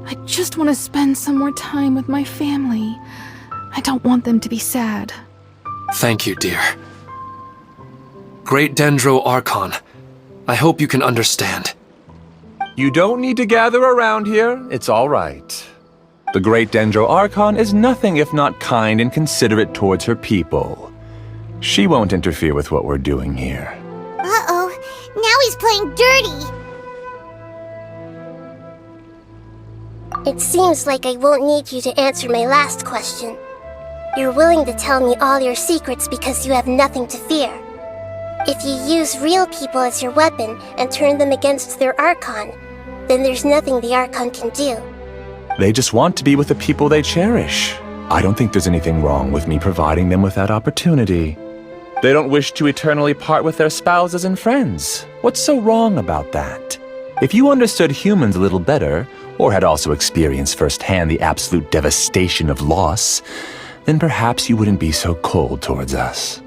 I just want to spend some more time with my family. I don't want them to be sad. Thank you, dear. Great Dendro Archon, I hope you can understand. You don't need to gather around here. It's all right. The Great Dendro Archon is nothing if not kind and considerate towards her people. She won't interfere with what we're doing here. Uh-oh, now he's playing dirty! It seems like I won't need you to answer my last question. You're willing to tell me all your secrets because you have nothing to fear. If you use real people as your weapon and turn them against their Archon, then there's nothing the Archon can do. They just want to be with the people they cherish. I don't think there's anything wrong with me providing them with that opportunity. They don't wish to eternally part with their spouses and friends. What's so wrong about that? If you understood humans a little better, or had also experienced firsthand the absolute devastation of loss, then perhaps you wouldn't be so cold towards us.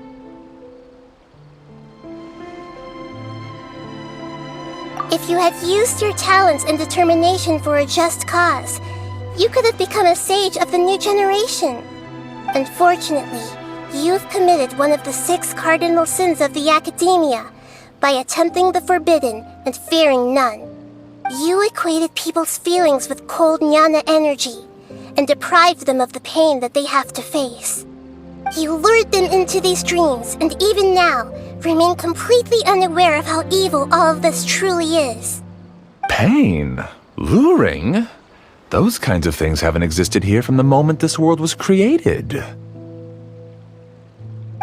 If you had used your talents and determination for a just cause, you could have become a sage of the new generation. Unfortunately, you've committed one of the 6 cardinal sins of the Akademiya by attempting the forbidden and fearing none. You equated people's feelings with cold jnana energy and deprived them of the pain that they have to face. You lured them into these dreams and even now remain completely unaware of how evil all of this truly is. Pain? Luring? Those kinds of things haven't existed here from the moment this world was created.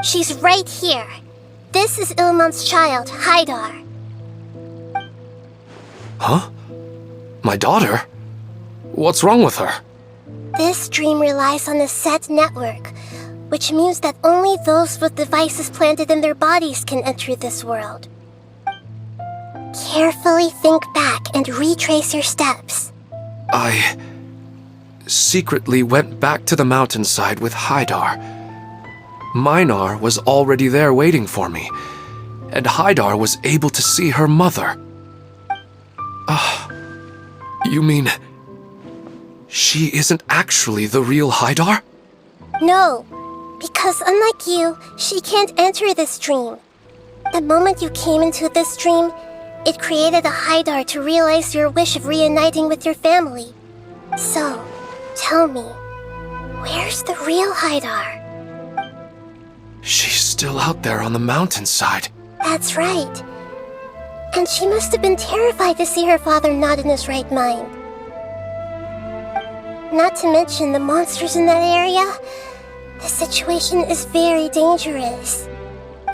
She's right here. This is Ilmon's child, Haidar. Huh? My daughter? What's wrong with her? This dream relies on a set network, which means that only those with devices planted in their bodies can enter this world. Carefully think back and retrace your steps. I secretly went back to the mountainside with Haidar. Minar was already there waiting for me, and Haidar was able to see her mother. You mean she isn't actually the real Haidar? No, because unlike you, she can't enter this dream. The moment you came into this dream, it created a Haidar to realize your wish of reuniting with your family. So, tell me, where's the real Haidar? She's still out there on the mountainside. That's right. And she must have been terrified to see her father not in his right mind. Not to mention the monsters in that area. The situation is very dangerous.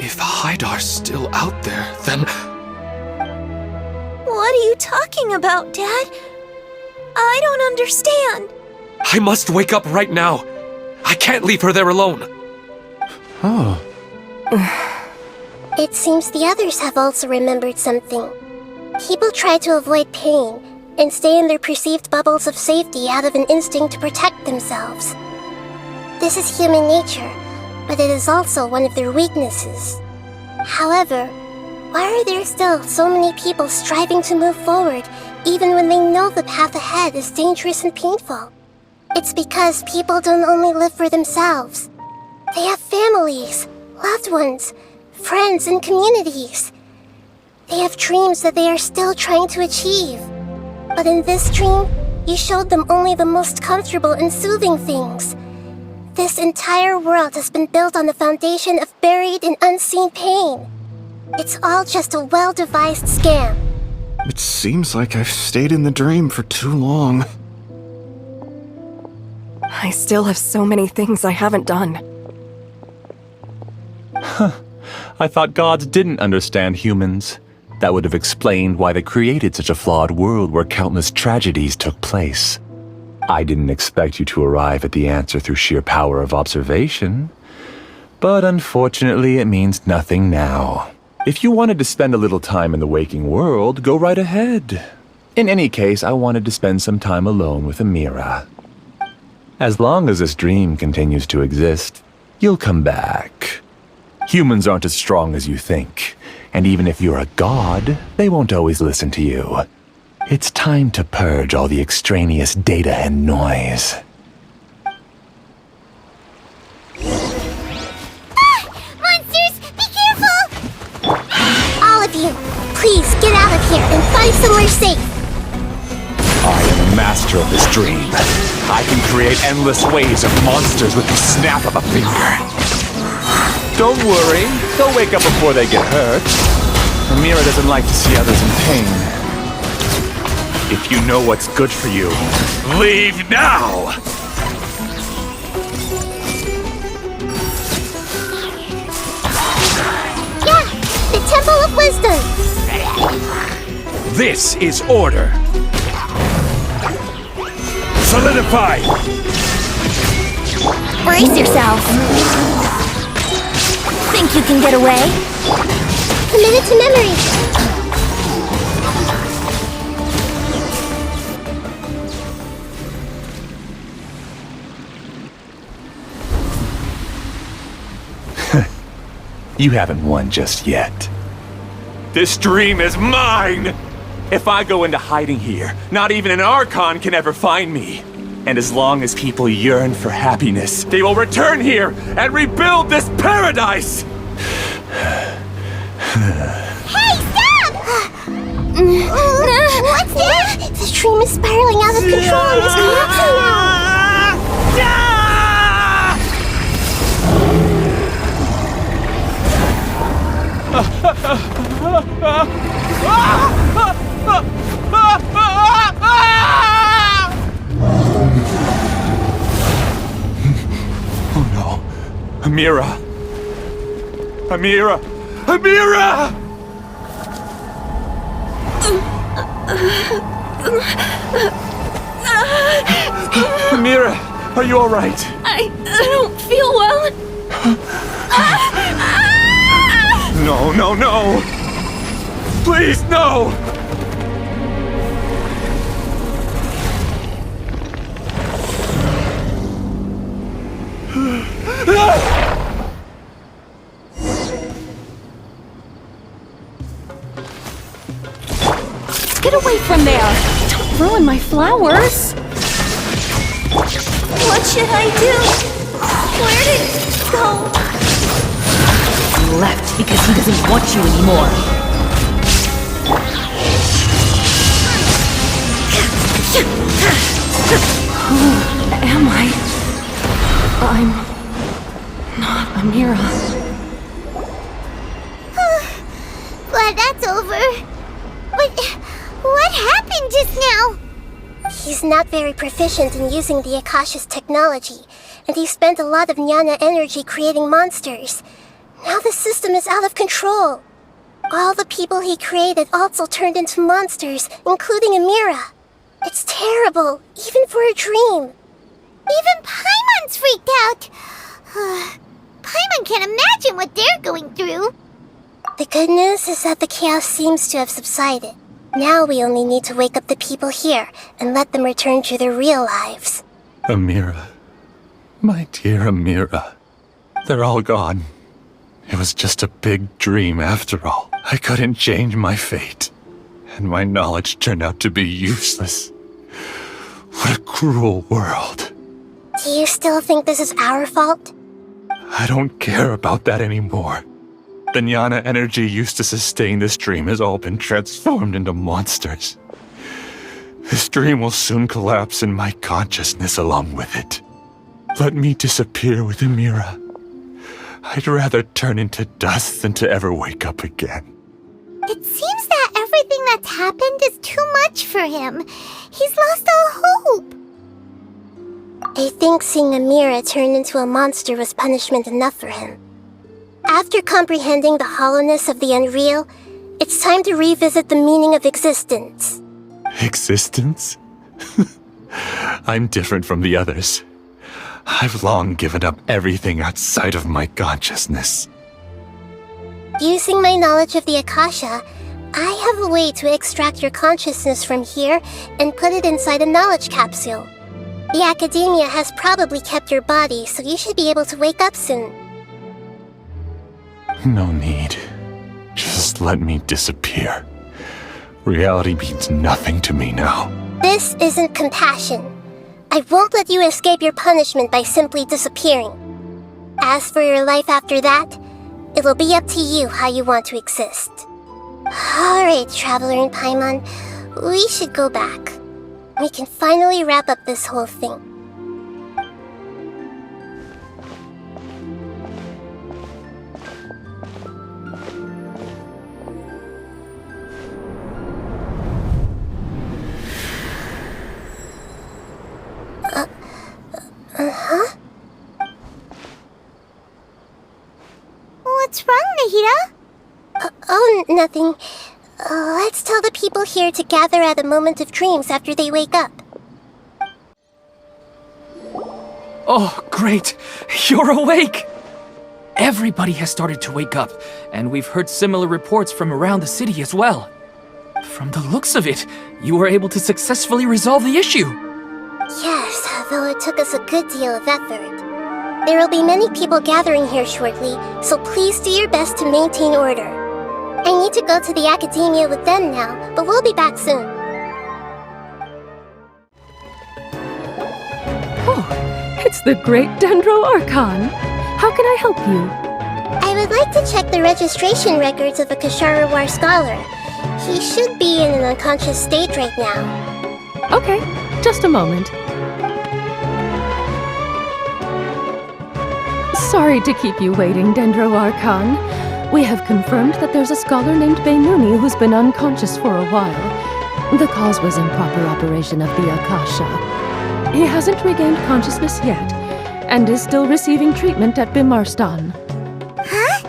If Haidar's still out there, then... What are you talking about, Dad? I don't understand. I must wake up right now. I can't leave her there alone. Oh. It seems the others have also remembered something. People try to avoid pain and stay in their perceived bubbles of safety out of an instinct to protect themselves. This is human nature, but it is also one of their weaknesses. However, why are there still so many people striving to move forward even when they know the path ahead is dangerous and painful? It's because people don't only live for themselves. They have families, loved ones, friends, and communities. They have dreams that they are still trying to achieve. But in this dream, you showed them only the most comfortable and soothing things. This entire world has been built on the foundation of buried and unseen pain. It's all just a well-devised scam. It seems like I've stayed in the dream for too long. I still have so many things I haven't done. I thought gods didn't understand humans. That would have explained why they created such a flawed world where countless tragedies took place. I didn't expect you to arrive at the answer through sheer power of observation. But unfortunately, it means nothing now. If you wanted to spend a little time in the waking world, go right ahead. In any case, I wanted to spend some time alone with Amira. As long as this dream continues to exist, you'll come back. Humans aren't as strong as you think, and even if you're a god, they won't always listen to you. It's time to purge all the extraneous data and noise. Monsters, be careful! All of you, please get out of here and find somewhere safe. I am a master of this dream. I can create endless waves of monsters with the snap of a finger. Don't worry, they'll wake up before they get hurt. Amira doesn't like to see others in pain. If you know what's good for you, leave now! Yeah, the Temple of Wisdom. This is order. Solidify! Brace yourself. Think you can get away? Commit it to memory. You haven't won just yet. This dream is mine! If I go into hiding here, not even an Archon can ever find me. And as long as people yearn for happiness, they will return here and rebuild this paradise! Hey, stop! What's that? The dream is spiraling out of control and is collapsing now. Oh no. Amira! Amira! Amira! Amira, are you alright? I don't feel well. No, no, no! Please, no! Get away from there! Don't ruin my flowers! What should I do? Where did it go? He left because he doesn't want you anymore. Who am I? I'm not Amira. Glad that's over. But what happened just now? He's not very proficient in using the Akasha's technology, and he spent a lot of jnana energy creating monsters. Now the system is out of control. All the people he created also turned into monsters, including Amira. It's terrible, even for a dream. Even Paimon's freaked out. Paimon can't imagine what they're going through. The good news is that the chaos seems to have subsided. Now we only need to wake up the people here and let them return to their real lives. Amira. My dear Amira. They're all gone. It was just a big dream after all. I couldn't change my fate. And my knowledge turned out to be useless. What a cruel world. Do you still think this is our fault? I don't care about that anymore. The jnana energy used to sustain this dream has all been transformed into monsters. This dream will soon collapse and my consciousness along with it. Let me disappear with Amira. I'd rather turn into dust than to ever wake up again. It seems that everything that's happened is too much for him. He's lost all hope. I think seeing Amira turn into a monster was punishment enough for him. After comprehending the hollowness of the unreal, it's time to revisit the meaning of existence. Existence? I'm different from the others. I've long given up everything outside of my consciousness. Using my knowledge of the Akasha, I have a way to extract your consciousness from here and put it inside a knowledge capsule. The Akademiya has probably kept your body, so you should be able to wake up soon. No need. Just let me disappear. Reality means nothing to me now. This isn't compassion. I won't let you escape your punishment by simply disappearing. As for your life after that, it'll be up to you how you want to exist. Alright, Traveler and Paimon, we should go back. We can finally wrap up this whole thing. Huh? What's wrong, Nahida? Oh, nothing. Let's tell the people here to gather at a moment of dreams after they wake up. Oh, great! You're awake! Everybody has started to wake up, and we've heard similar reports from around the city as well. From the looks of it, you were able to successfully resolve the issue. Yes, though it took us a good deal of effort. There will be many people gathering here shortly, so please do your best to maintain order. I need to go to the Akademiya with them now, but we'll be back soon. Oh, it's the great Dendro Archon. How can I help you? I would like to check the registration records of a Kasharawar scholar. He should be in an unconscious state right now. Okay, just a moment. Sorry to keep you waiting, Dendro Archon. We have confirmed that there's a scholar named Bainuni who's been unconscious for a while. The cause was improper operation of the Akasha. He hasn't regained consciousness yet, and is still receiving treatment at Bimarstan. Huh?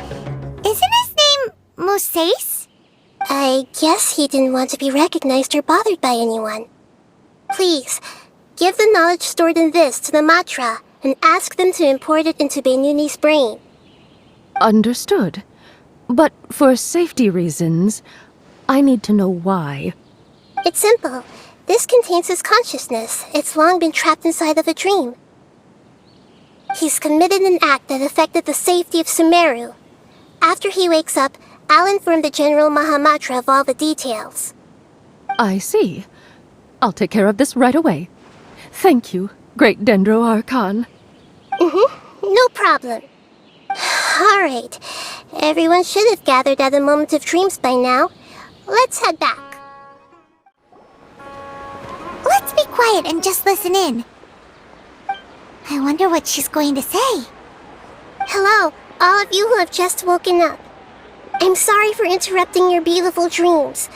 Isn't his name Moses? I guess he didn't want to be recognized or bothered by anyone. Please, give the knowledge stored in this to the Matra, and ask them to import it into Bainuni's brain. Understood. But for safety reasons, I need to know why. It's simple. This contains his consciousness. It's long been trapped inside of a dream. He's committed an act that affected the safety of Sumeru. After he wakes up, I'll inform the General Mahamatra of all the details. I see. I'll take care of this right away. Thank you, great Dendro Archon. No problem. Alright, everyone should have gathered at a moment of dreams by now. Let's head back. Let's be quiet and just listen in. I wonder what she's going to say. Hello, all of you who have just woken up. I'm sorry for interrupting your beautiful dreams.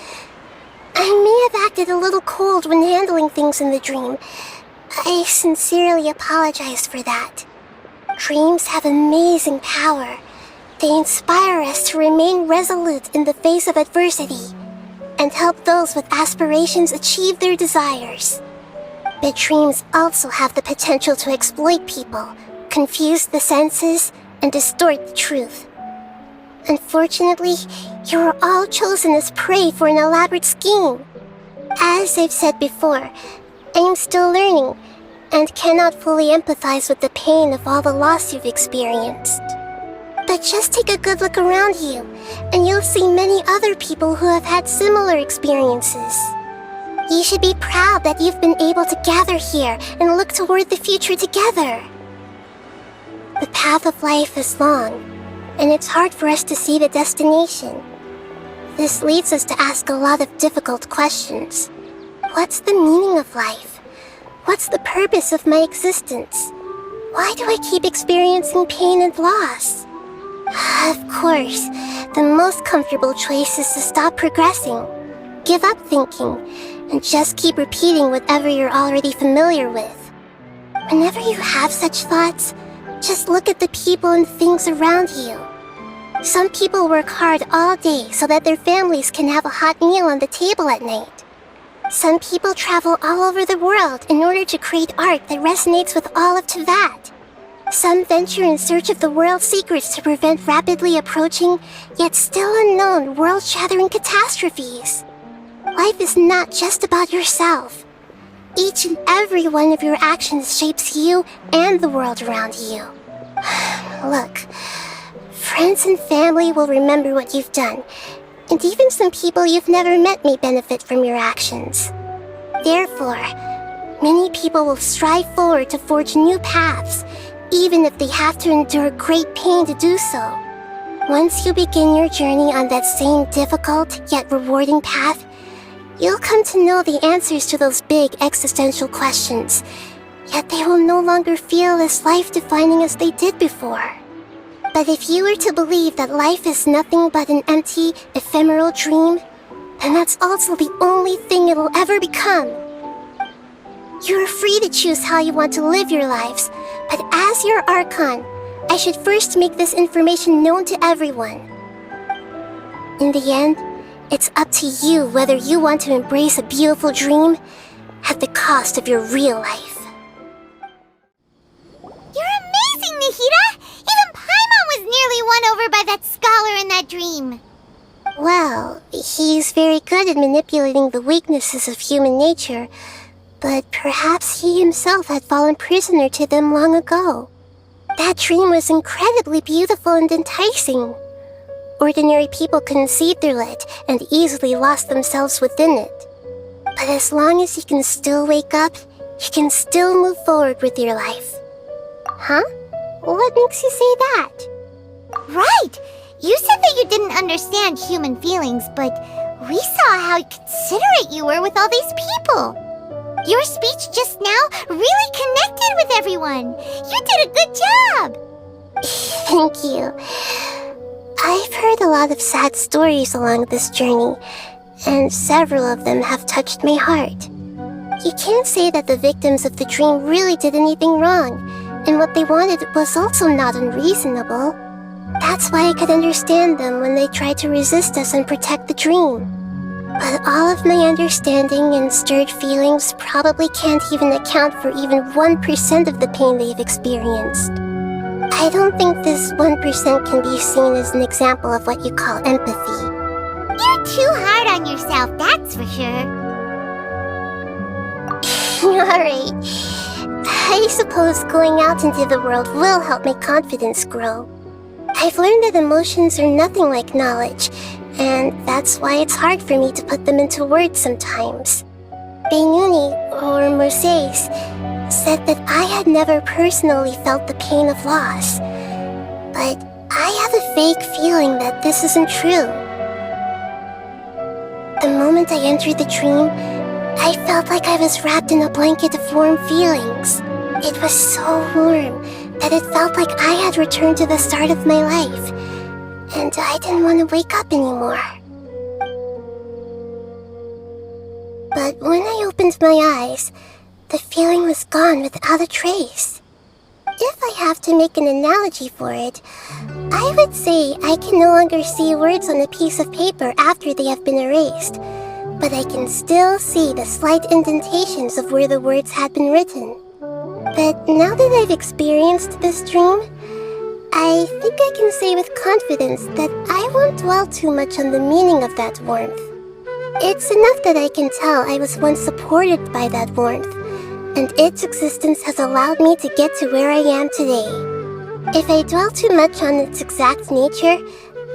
I may have acted a little cold when handling things in the dream. I sincerely apologize for that. Dreams have amazing power. They inspire us to remain resolute in the face of adversity and help those with aspirations achieve their desires. But dreams also have the potential to exploit people, confuse the senses, and distort the truth. Unfortunately, you are all chosen as prey for an elaborate scheme. As I've said before, I am still learning and cannot fully empathize with the pain of all the loss you've experienced. But just take a good look around you, and you'll see many other people who have had similar experiences. You should be proud that you've been able to gather here and look toward the future together. The path of life is long, and it's hard for us to see the destination. This leads us to ask a lot of difficult questions. What's the meaning of life? What's the purpose of my existence? Why do I keep experiencing pain and loss? Of course, the most comfortable choice is to stop progressing, give up thinking, and just keep repeating whatever you're already familiar with. Whenever you have such thoughts, just look at the people and things around you. Some people work hard all day so that their families can have a hot meal on the table at night. Some people travel all over the world in order to create art that resonates with all of Teyvat. Some venture in search of the world's secrets to prevent rapidly approaching, yet still unknown, world-shattering catastrophes. Life is not just about yourself. Each and every one of your actions shapes you and the world around you. Look, friends and family will remember what you've done, and even some people you've never met may benefit from your actions. Therefore, many people will strive forward to forge new paths, even if they have to endure great pain to do so. Once you begin your journey on that same difficult yet rewarding path, you'll come to know the answers to those big existential questions, yet they will no longer feel as life-defining as they did before. But if you were to believe that life is nothing but an empty, ephemeral dream, then that's also the only thing it'll ever become. You're free to choose how you want to live your lives, but as your Archon, I should first make this information known to everyone. In the end, it's up to you whether you want to embrace a beautiful dream at the cost of your real life. You're amazing, Nahida! Even Paimon was nearly won over by that scholar in that dream. Well, he's very good at manipulating the weaknesses of human nature, but perhaps he himself had fallen prisoner to them long ago. That dream was incredibly beautiful and enticing. Ordinary people couldn't see through it and easily lost themselves within it. But as long as you can still wake up, you can still move forward with your life. Huh? What makes you say that? Right! You said that you didn't understand human feelings, but we saw how considerate you were with all these people. Your speech just now really connected with everyone. You did a good job. Thank you. I've heard a lot of sad stories along this journey, and several of them have touched my heart. You can't say that the victims of the dream really did anything wrong, and what they wanted was also not unreasonable. That's why I could understand them when they tried to resist us and protect the dream. But all of my understanding and stirred feelings probably can't even account for even 1% of the pain they've experienced. I don't think this 1% can be seen as an example of what you call empathy. You're too hard on yourself, that's for sure. Alright. I suppose going out into the world will help my confidence grow. I've learned that emotions are nothing like knowledge, and that's why it's hard for me to put them into words sometimes. Beinuni, or Mercedes, said that I had never personally felt the pain of loss, but I have a vague feeling that this isn't true. The moment I entered the dream, I felt like I was wrapped in a blanket of warm feelings. It was so warm that it felt like I had returned to the start of my life, and I didn't want to wake up anymore. But when I opened my eyes, the feeling was gone without a trace. If I have to make an analogy for it, I would say I can no longer see words on a piece of paper after they have been erased, but I can still see the slight indentations of where the words had been written. But now that I've experienced this dream, I think I can say with confidence that I won't dwell too much on the meaning of that warmth. It's enough that I can tell I was once supported by that warmth, and its existence has allowed me to get to where I am today. If I dwell too much on its exact nature,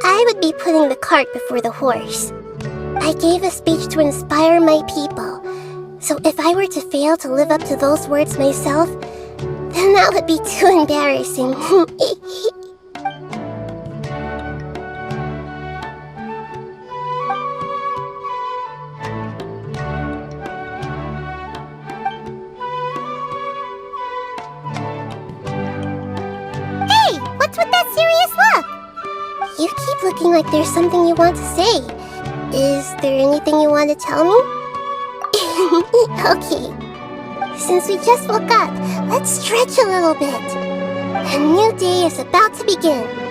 I would be putting the cart before the horse. I gave a speech to inspire my people, so if I were to fail to live up to those words myself, then that would be too embarrassing. Hey, what's with that serious look? You keep looking like there's something you want to say. Is there anything you want to tell me? Okay. Since we just woke up, let's stretch a little bit. A new day is about to begin.